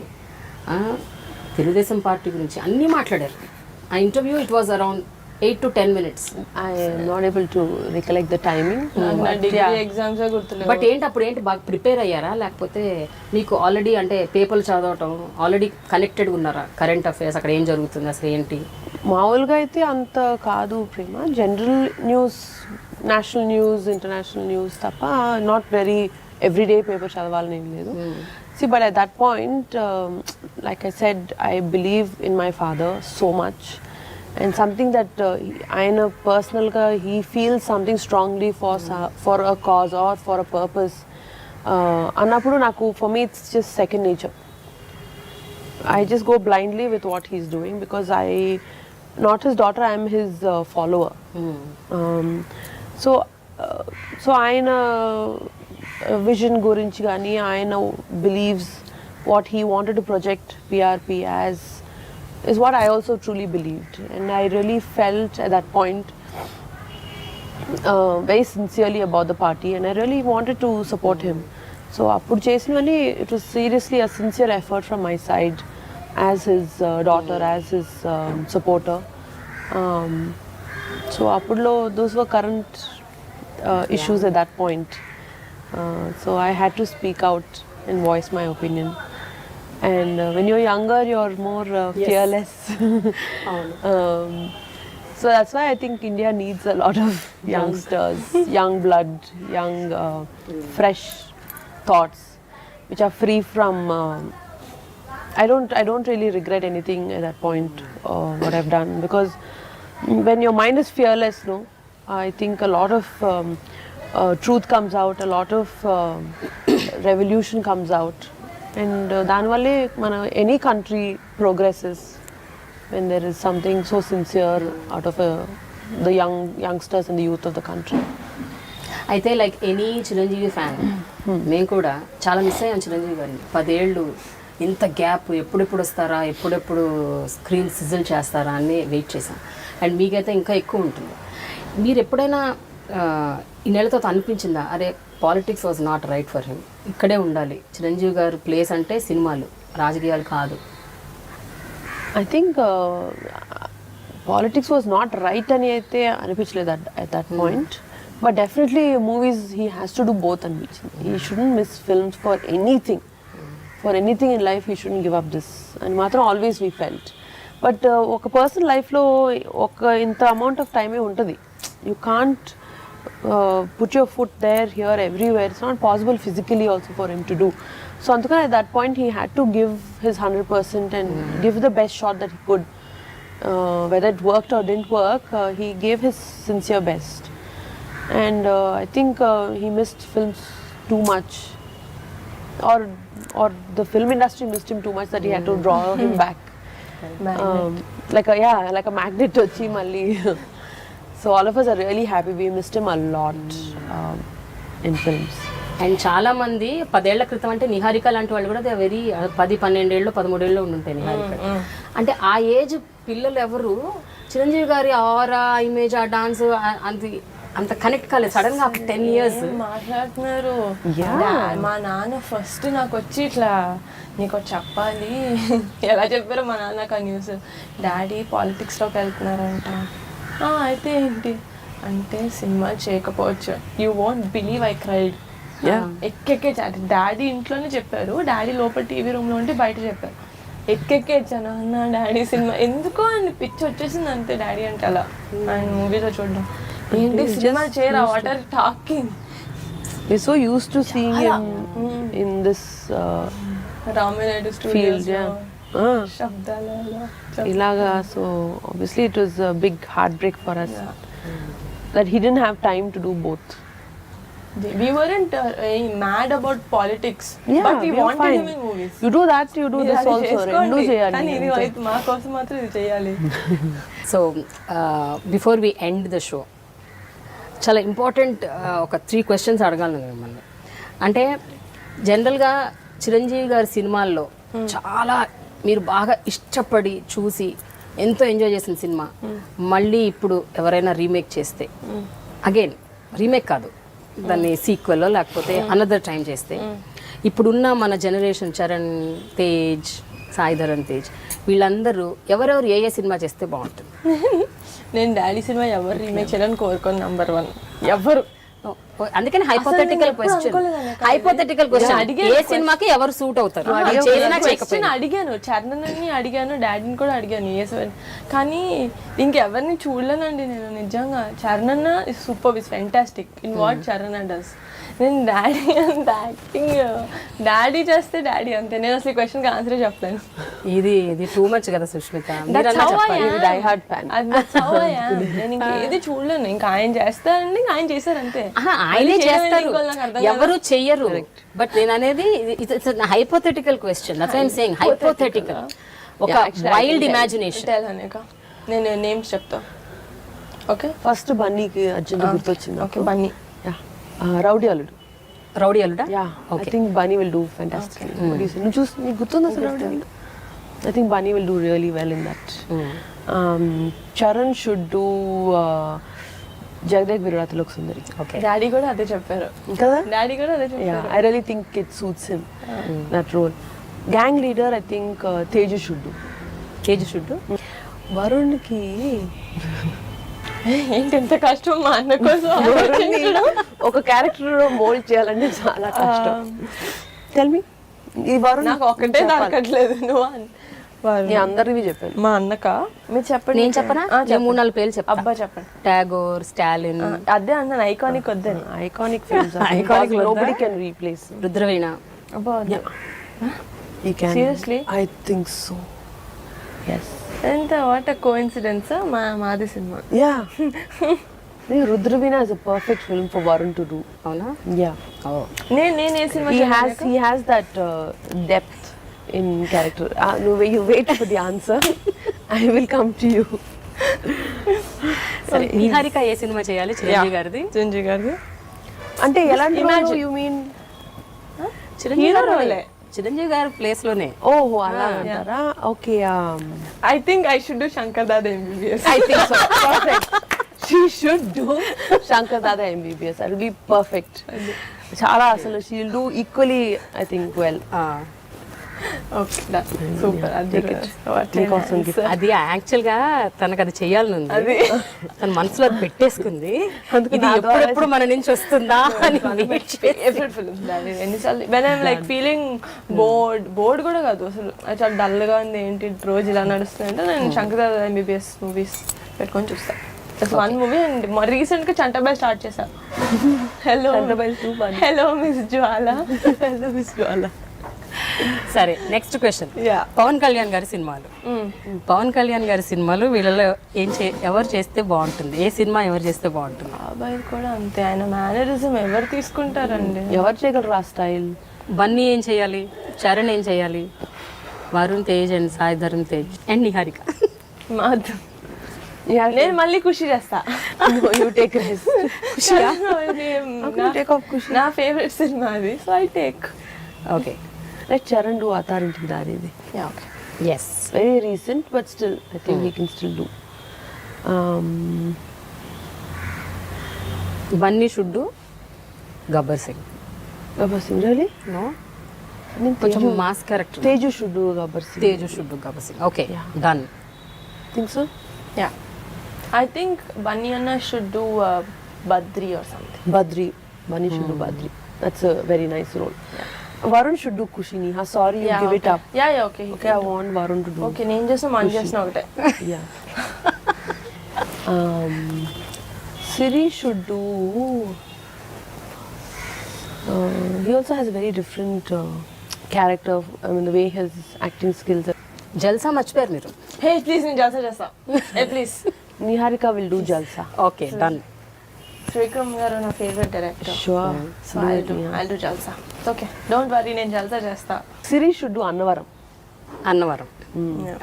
తెలుగుదేశం పార్టీ గురించి అన్నీ మాట్లాడారు. ఆ interview it was around 8 to 10 minutes. I am not able to recollect the timing. Exams గుర్తులేదు. బట్ ఏంటి అప్పుడు ఏంటి బాగా ప్రిపేర్ అయ్యారా, లేకపోతే మీకు ఆల్రెడీ అంటే పేపర్లు చదవటం ఆల్రెడీ కనెక్టెడ్గా ఉన్నారా? కరెంట్ అఫైర్స్ అక్కడ ఏం జరుగుతుంది అసలు ఏంటి? మామూలుగా అయితే అంత కాదు ప్రేమ, general news, national news, international news తప్ప నాట్ వెరీ ఎవ్రీడే పేపర్ చదవాలని ఏం లేదు. See, but at that point, like I said, I believe in my father so much. And something that ఆయన పర్సనల్గా he feels something strongly for a cause or for a purpose అన్నప్పుడు నాకు, for me it's just second nature. I just go blindly with what he's doing because not his daughter, I am his follower. So ఆయన vision గురించి కానీ, ఆయన believes what he wanted to project PRP as is what I also truly believed, and I really felt at that point very sincerely about the party, and I really wanted to support him. So appudu chesinani, it was seriously a sincere effort from my side as his daughter, as his supporter. So appudulo those were current issues at that point, So I had to speak out and voice my opinion. And when you're younger, you're more fearless. So that's why I think India needs a lot of youngsters, young blood, young, fresh thoughts, which are free from. I don't really regret anything at that point, what I've done, because when your mind is fearless, no, I think a lot of truth comes out, a lot of revolution comes out, and danvalle mana any country progresses when there is something so sincere out of the youngsters and the youth of the country. అయితే like any Chiranjeevi fan మేము కూడా చాలా miss అయ్యాం చిరంజీవి గారిని. 10 ఏళ్ళు ఇంత gap, ఎప్పుడెప్పుడు వస్తారా, ఎప్పుడెప్పుడు స్క్రీన్ సిజిల్ చేస్తారా అని వెయిట్ చేశాం. అండ్ మీకైతే ఇంకా ఎక్కువ ఉంటుంది. మీరు ఎప్పుడైనా ఇన్నేళ్లతో అనిపించిందా, అరే politics was not right for him, ఇక్కడే ఉండాలి, చిరంజీవి గారు ప్లేస్ అంటే సినిమాలు, రాజకీయాలు కాదు? I think politics was not right అని అయితే అనిపించలేదు at that point. But definitely movies, he has to do both and he shouldn't miss films for anything. For anything in life, he shouldn't give up this. And matram always we felt. But oka person life lo oka inta amount of time e untadi. You can't put your foot there, here, everywhere. It's not possible physically also for him to do. So andukane at that point he had to give his 100% and give the best shot that he could. Whether it worked or didn't work, he gave his sincere best. And I think he missed films too much, or the film industry missed him too much that he had to draw him back, like a magnet vachi malli. So all of us are really happy. We missed him a lot in films. And చాలా మంది 10 ఏళ్ల క్రితం అంటే నిహారిక లాంటి వాళ్ళు కూడా they very 10-12 ఏళ్ళు 13 ఏళ్ళు ఉండుంటాయి నిహారిక. అంటే ఆ ఏజ్ పిల్లలు ఎవరు చిరంజీవి గారి ఆరా ఇమేజ్, ఆ డాన్స్ అంత కనెక్ట్ కాలేదు. సడన్ గా 10 years మాట్లాడుతున్నారు. మా నాన్న ఫస్ట్ నాకు వచ్చి ఇట్లా నీకు చెప్పాలి ఎలా చెప్పారో మా నాన్నకు ఆ న్యూస్, డాడీ పాలిటిక్స్లోకి వెళ్తున్నారంట. అయితే ఏంటి అంటే సినిమా చేయకపోవచ్చు. You won't believe I cried. ఎక్కెక్కే డాడీ ఇంట్లోనే చెప్పారు, డాడీ లోపల టీవీ రూమ్లో ఉంటే బయట చెప్పారు. ఎక్కెక్కే ఇచ్చాను అన్న డాడీ సినిమా ఎందుకో అని పిచ్చి వచ్చేసింది అంతే డాడీ అంటే. అలా ఆయన మూవీలో చూడడం ఏంటి సినిమా చేయరా, what are talking. We're so used to seeing him in this Raminaidu field, శబ్దాలలో ilaga. So obviously it was a big heartbreak for us that he didn't have time to do both. We weren't mad about politics, but we wanted him in movies. You do that, you do this also. Rendu cheyali. Kani idi ma kosam matram idi cheyali. So before we end the show చాలా important ఒక 3 questions అడగాలి మిమ్మల్ని. అంటే జనరల్గా చిరంజీవి గారి సినిమాల్లో చాలా మీరు బాగా ఇష్టపడి చూసి ఎంతో ఎంజాయ్ చేసిన సినిమా మళ్ళీ ఇప్పుడు ఎవరైనా రీమేక్ చేస్తే, అగైన్ రీమేక్ కాదు, దాన్ని సీక్వెల్లో లేకపోతే అనదర్ టైం చేస్తే, ఇప్పుడున్న మన జనరేషన్ చరణ్ తేజ్, సాయిధరన్ తేజ్, వీళ్ళందరూ ఎవరెవరు ఏ సినిమా చేస్తే బాగుంటుంది? నేను డాడీ సినిమా ఎవరు రీమేక్ చేయాలని కోరుకోను. నంబర్ 1 ఎవరు. అందుకని హైపోథెటికల్ క్వశ్చన్ ఏ సినిమాకి ఎవరు సూట్ అవుతారు అడిగాను. చరణ్ అడిగాను, డాడీని కూడా అడిగాను. కానీ ఇంకెవరిని చూడలేనండి నేను నిజంగా. చరణ్ అన్న is super, is fantastic in what Charan does. నేను డాడీ అంత యాక్టింగ్ డాడీ చేస్తే డాడీ అంతే. నేను అసలు ఈ క్వశ్చన్కి ఆన్సరే చెప్తాను. ఇది టూ మచ్ కదా సుష్మిత. నేను ఇంకేది చూడలేను. ఇంకా ఆయన చేస్తారండి, ఇంకా ఆయన చేశారు అంతే. ఆయనే చేస్తారు, ఎవరు చెయ్యరు. బట్ నేను అనేది hypothetical question, that's I am saying hypothetical. ఒక వైల్డ్ ఇమాజినేషన్. నేను నేమ్స్ చెప్తా. ఓకే, ఫస్ట్ బన్నీకి అర్జున్ గుర్తొచ్చింది. ఓకే, బన్నీ. రౌడీ అల్లుడు. Rowdy Alluda? I think Bunny will do fantastic. నువ్వు చూసి నీకు గుర్తుందా అసలు రౌడీ అల్లుడు? I think Bunny will do really well in that. Charan should do Jagdev Virudhatilok Sundari. Okay. Daddy కూడా అదే చెప్పారు కదా? డాడీ కూడా అదే చెప్పారు. Yeah, I really think it suits him, that role. Gang leader, I think Teju should do. Teju should do. వరుణ్కి ఏంటి ఎంత కష్టం మా అన్న కోసం ఆలోచించడం. ఒక క్యారెక్టర్ మోల్డ్ చేయాలంటే చాలా కష్టం. టెల్ మీ ఈ వరుణ్ నాకు ఒక్కటే దొరకట్లేదు. నువ్వు అందరివి చెప్పాను. మా అన్నక మీరు చెప్పండి. నేను చెప్పనా? నేను 3-4 పేర్లు చెప్తా. అబ్బా చెప్పండి. టాగోర్, స్టాలిన్. అదే అన్నాను ఐకానిక్ వద్దని. Iconic films iconic nobody can replace. Rudraveena. అబ్బా You can. Seriously? I think so. Yes. ఎంత వాట్ అ కోఇన్సిడెన్స్. మాది cinema. Yeah. Rudravina is a perfect film for Varun to do. అవునా? Yeah. Oh. నేను ఏ cinema He has that depth in character. No, you wait for the answer. I will come to you. సరే, నిహారిక ఏ cinema చేయాలి చిరంజీవి గారిది? చిరంజీవి గారిది అంటే ఎలాంటి role you mean? Chiranjeevi గారి place లోనే. ఓహో అలా అంటారా? Okay. I think I should do Shankar Dada MBBS. I think so. Perfect. She should do Shankar Dada MBBS. That will be perfect. చాలా అసలు she will do equally, I think, well. Okay super. అది actual గా తనకు అది చెయ్యాలని ఉంది. తన మనసులో అది పెట్టేసుకుంది. ఇది ఎప్పుడెప్పుడు మన నుంచి వస్తుందా అని. ఫేవరెట్ ఫిల్మ్ ఎన్నిసార్లు when I'm like feeling board కూడా కాదు అసలు చాలా డల్ గా ఉంది ఏంటి రోజు ఇలా నడుస్తుంది అంటే నేను శంకర్ దాదా ఎంబీబీఎస్ మూవీస్ పెట్టుకొని చూస్తాను. Just one movie. And recent గా చంటబాయ్ స్టార్ట్ చేశా. హలో మిస్ జ్వాలా. Hello Miss Jwala. సరే, నెక్స్ట్ క్వశ్చన్. పవన్ కళ్యాణ్ గారి సినిమాలు. పవన్ కళ్యాణ్ గారి సినిమాలు వీళ్ళలో ఎవరు చేస్తే బాగుంటుంది? ఏ సినిమా ఎవరు చేస్తే బాగుంటుంది? అబ్బాయి కూడా అంతే. ఆయన మేనరిజం ఎవరు తీసుకుంటారండి? ఎవరు చేయగలరు ఆ స్టైల్? బన్నీ ఏం చేయాలి? చరణ్ ఏం చేయాలి? Varun Tej and Sai Dharam Tej and Niharika. నేను మళ్ళీ ఖుషి చేస్తా. You take rest. నా ఫేవరెట్ సినిమా అది. So I take. Okay, Let Charan do Atharinti Daridi. Yeah, okay. yes. Very recent, but still, I think he can still do. Bunny should do Gabbar Singh. Gabbar Singh, really? No? Teju, mass character. Teju should do Gabbar Singh. Teju should do Gabbar Singh. Okay, done. Think so? Yeah. I think Bunny Anna should do Badri or something. Badri. Bunny should do Badri. That's a very nice role. Yeah. Varun should do Kushini. Sorry, you give it up. Yeah, okay. Okay, I want Varun to do. Okay, నేను చేసిన మన చేసిన ఒకటే. Yeah. Siri should do. He also has a very different character. I mean, the way his acting skills are. జల్సా మర్చిపోయారు మీరు. Hey, please నేను జల్సా చేస్తా. Hey, please. Niharika will do Jalsa. Okay, done. శ్రీకమ్ గారు నా favourite director. Sure. So I'll do Jalsa. It's okay. Don't worry, నేను జల్సా చేస్తా. Siri should do Annavaram. Annavaram.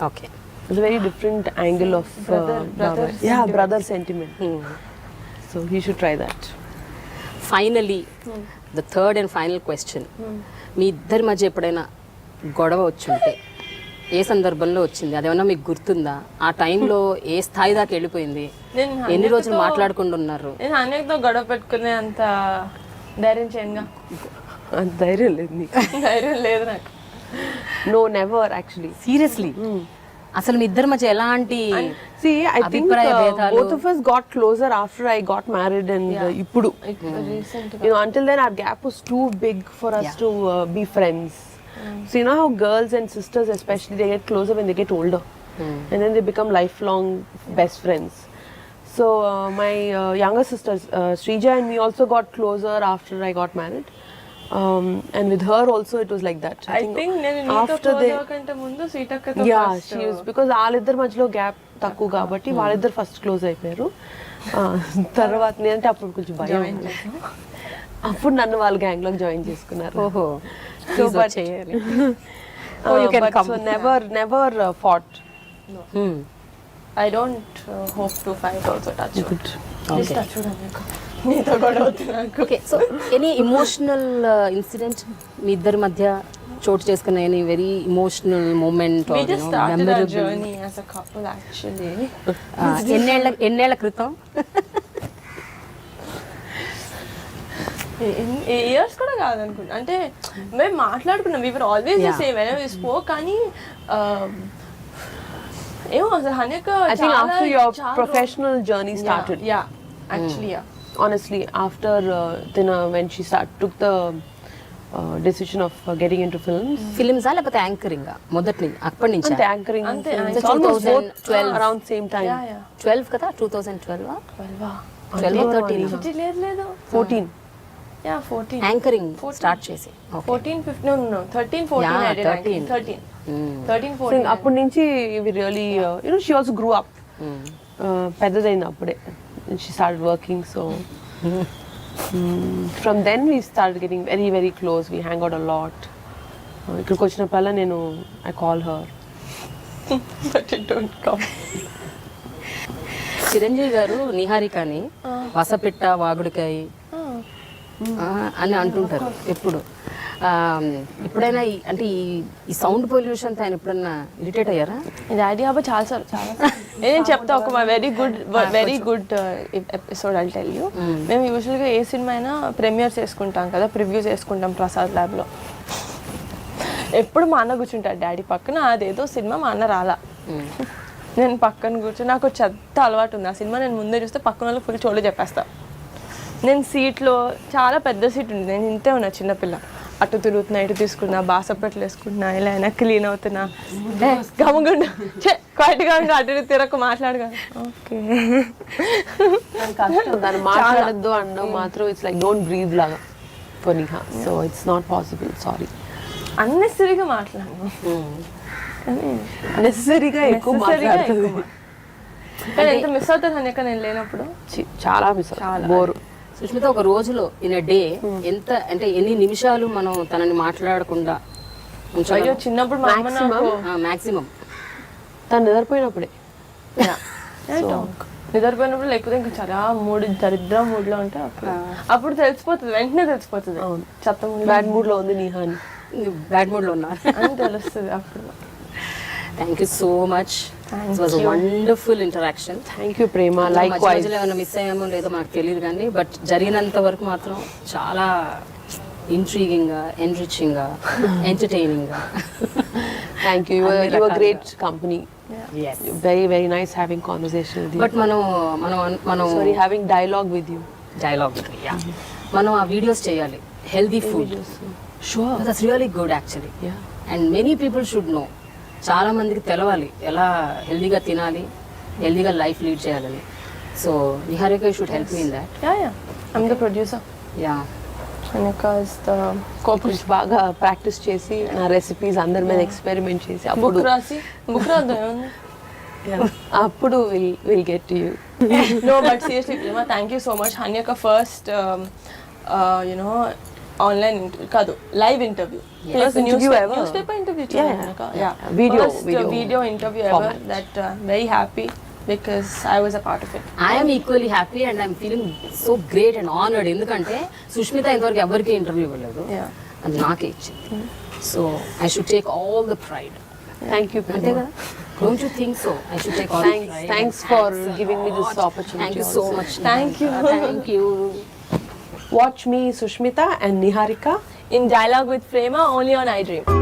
Okay. It's a very different angle of brother sentiment. So he should try that. Finally the third and final question. మీ ఇద్దరి మధ్య ఎప్పుడైనా గొడవ వచ్చుంటే ఏ సందర్భంలో వచ్చింది? అదేమన్నా మీకు గుర్తుందా? ఆ టైంలో ఏ స్థాయి దాకా వెళ్ళిపోయింది? ఎన్ని రోజులు మాట్లాడకుండా ఉన్నారు? నేను అనేకతో గొడవ పెట్టుకునే అంత ధైర్యం చేయనుగా. అంత ధైర్యం లేదు నీకు? ధైర్యం లేదు నాకు. No, never actually. సీరియస్లీ? అసలు మీ ఇద్దరి మధ్య ఎలాంటి See, I think both of us got closer after I got married and ippudu. You know, until then our gap was too big for us to be friends. So you know how girls and sisters especially, they get closer when they get older. And then they become lifelong best friends. So my younger sister Srija and me also got closer after I got married. And with her also it was like that. I think నేను నీతో close అవ్వకంటే ముందు సీతక్కతో first. she was, because వాళ్ళిద్దరి మధ్యలో gap తక్కువ కాబట్టి వాళ్ళిద్దరు first close అయిపోయారు. తర్వాత నేనంటే అప్పుడు కొంచెం భయం. అప్పుడు నన్ను వాళ్ళ గ్యాంగ్ లోకి జాయిన్ చేసుకున్నారు. ఓహో, So, but you can come. So never fought. No. I don't hope to fight also. Touch wood. Please touch wood అన్నకు. నీతో గొడవ అవుతుంది నాకు. Okay, so any emotional incident మీ ఇద్దరి మధ్య చోటు చేసుకున్న any very emotional moment? We just started our journey as a couple actually. ఎన్నేళ్ల క్రితం? ఇయర్స్ కూడా కాదనుకుంటా. అంటే మేము మాట్లాడుకున్నాం. we were always the same whenever we spoke. కానీ ఏమో అసలు హన్యక I think after your professional journey started. Yeah, actually, yeah. Honestly, after when she took the decision of getting into films. ఫిలిమ్సా లేకపోతే యాంకరింగ్ మొదటి నుంచి అప్పటి నుంచి And anchoring. Ante, It's almost both 2012. around same time. Yeah. 12 కదా 2012 12 12 13 లేదు 14. Yeah, 14. Anchoring start చేసి 14, 15, no, 13, 14 Yeah, I did 13. 13. 13, So 14. అప్పటి నుంచి we really, she also grew up. పెద్దదైంది అప్పుడే. And she started working, so from then we started getting very, very close. We hang out a lot. ఇక్కడికి వచ్చినప్పుడల్లా నేను I call her. But it don't come. Chiranjeevi గారు నిహారికని వసపిట్ట వాగుడికాయ అని అంటుంటారు ఎప్పుడు. ఎప్పుడైనా అంటే ఈ సౌండ్ పొల్యూషన్ తో ఆయన ఎప్పుడన్నా ఇరిటేట్ అయ్యారా? డాడీ అబ్బా చాలా నేను చెప్తా ఒక very good episode I'll tell you. మేము యూజువల్గా ఏ సినిమా అయినా ప్రీమియర్స్ చేసుకుంటాం కదా, ప్రివ్యూస్ చేసుకుంటాం ప్రసాద్ ల్యాబ్లో. ఎప్పుడు మా అన్న కూర్చుంటాడు డాడీ పక్కన. అదేదో సినిమా మా అన్న రాలా, నేను పక్కన కూర్చొని నాకు చెత్త అలవాటు ఉంది. ఆ సినిమా నేను ముందే చూస్తే పక్కన వాళ్ళకి ఫుల్ చోటు చెప్పేస్తా. నేను సీట్లో చాలా పెద్ద సీట్ ఉంది, నేను ఇంతే ఉన్నా చిన్నపిల్ల. అటు తిరుగుతున్నా, ఇటు తీసుకున్నా, బాసపట్లు వేసుకుంటున్నా, ఇలా అయినా క్లీన్ అవుతున్నా. గమగుండా క్వైట్గా ఉండి అటు తిరగకు మాట్లాడగా. ఓకే దాన్ని మాట్లాడద్దు అనడం మాత్రం ఇట్స్ లైక్ డోంట్ బ్రీద్ లాగా for Niha. So it's not possible, sorry. అన్నెసరీగా మాట్లాడను, నెసరీగా ఎక్కువ మాట్లాడుతుంది. కానీ ఎంత మిస్ అవుతుంది అన్నక నేను లేనప్పుడు. చాలా మిస్ అవుతుంది, బోరు. సుష్మిత, ఒక రోజులో ఇన్ ఎ డే ఎంత అంటే ఎన్ని నిమిషాలు మనం తనని మాట్లాడకుండా అయ్యో చిన్నప్పుడు మా అమ్మ నాకు మాక్సిమం తను నిద్రపోయినప్పుడే నిద్రపోయినప్పుడు, లేకపోతే ఇంకా చాలా దరిద్ర మూడ్లో ఉంటే అప్పుడు తెలిసిపోతుంది, వెంటనే తెలిసిపోతుంది చెత్త బ్యాడ్ మూడ్ లో ఉంది నిహా అని, బ్యాడ్ మూడ్ లో ఉన్నా అని తెలుస్తుంది అప్పుడు. Thank you so much. It was wonderful interaction. Thank you Prema. Likewise. ఏమైనా మిస్ అయ్యామో లేదో మనకు తెలియదు కానీ బట్ జరిగినంత వరకు మాత్రం చాలా ఇంట్రీగింగ్ గా, ఎన్రిచింగ్ గా, ఎంటర్టైనింగ్ గా. Thank you. You are great company. Very very nice having conversation with you. But మనం sorry, having dialogue with you. మనం ఆ వీడియోస్ చేయాలి. Healthy food. Sure, that's really good actually. And many people should know. చాలా మందికి తెలవాలి ఎలా హెల్దీగా తినాలి, హెల్దీగా లైఫ్ లీడ్ చేయాలని. So Niharika should help me in that. I'm the producer. కోపస్ బాగా ప్రాక్టీస్ చేసి నా రెసిపీస్ అందరి మీద ఎక్స్పెరిమెంట్ చేసి బుక్ రాసి అప్పుడు will get to you. No, but seriously, Prima, thank you so much. Hanyaka first, online కాదు live interview. First interview ever. Newspaper interview. Yeah. Video interview ever. That very happy because I was a part of it. I am equally happy and I'm feeling so great and honored. ఎందుకంటే సుష్మిత ఇంతవరకు ఎవరికి interview ఇవ్వలేదు, అది నాకే ఇచ్చింది. So I should take all the pride. Thank you, అంతే కదా? Don't you think so? I should take all the pride. Thanks for giving me this opportunity. Thank you so much. Thank you. Thank you. Watch me, Sushmita and Niharika In Dialogue with Prema, only on iDream.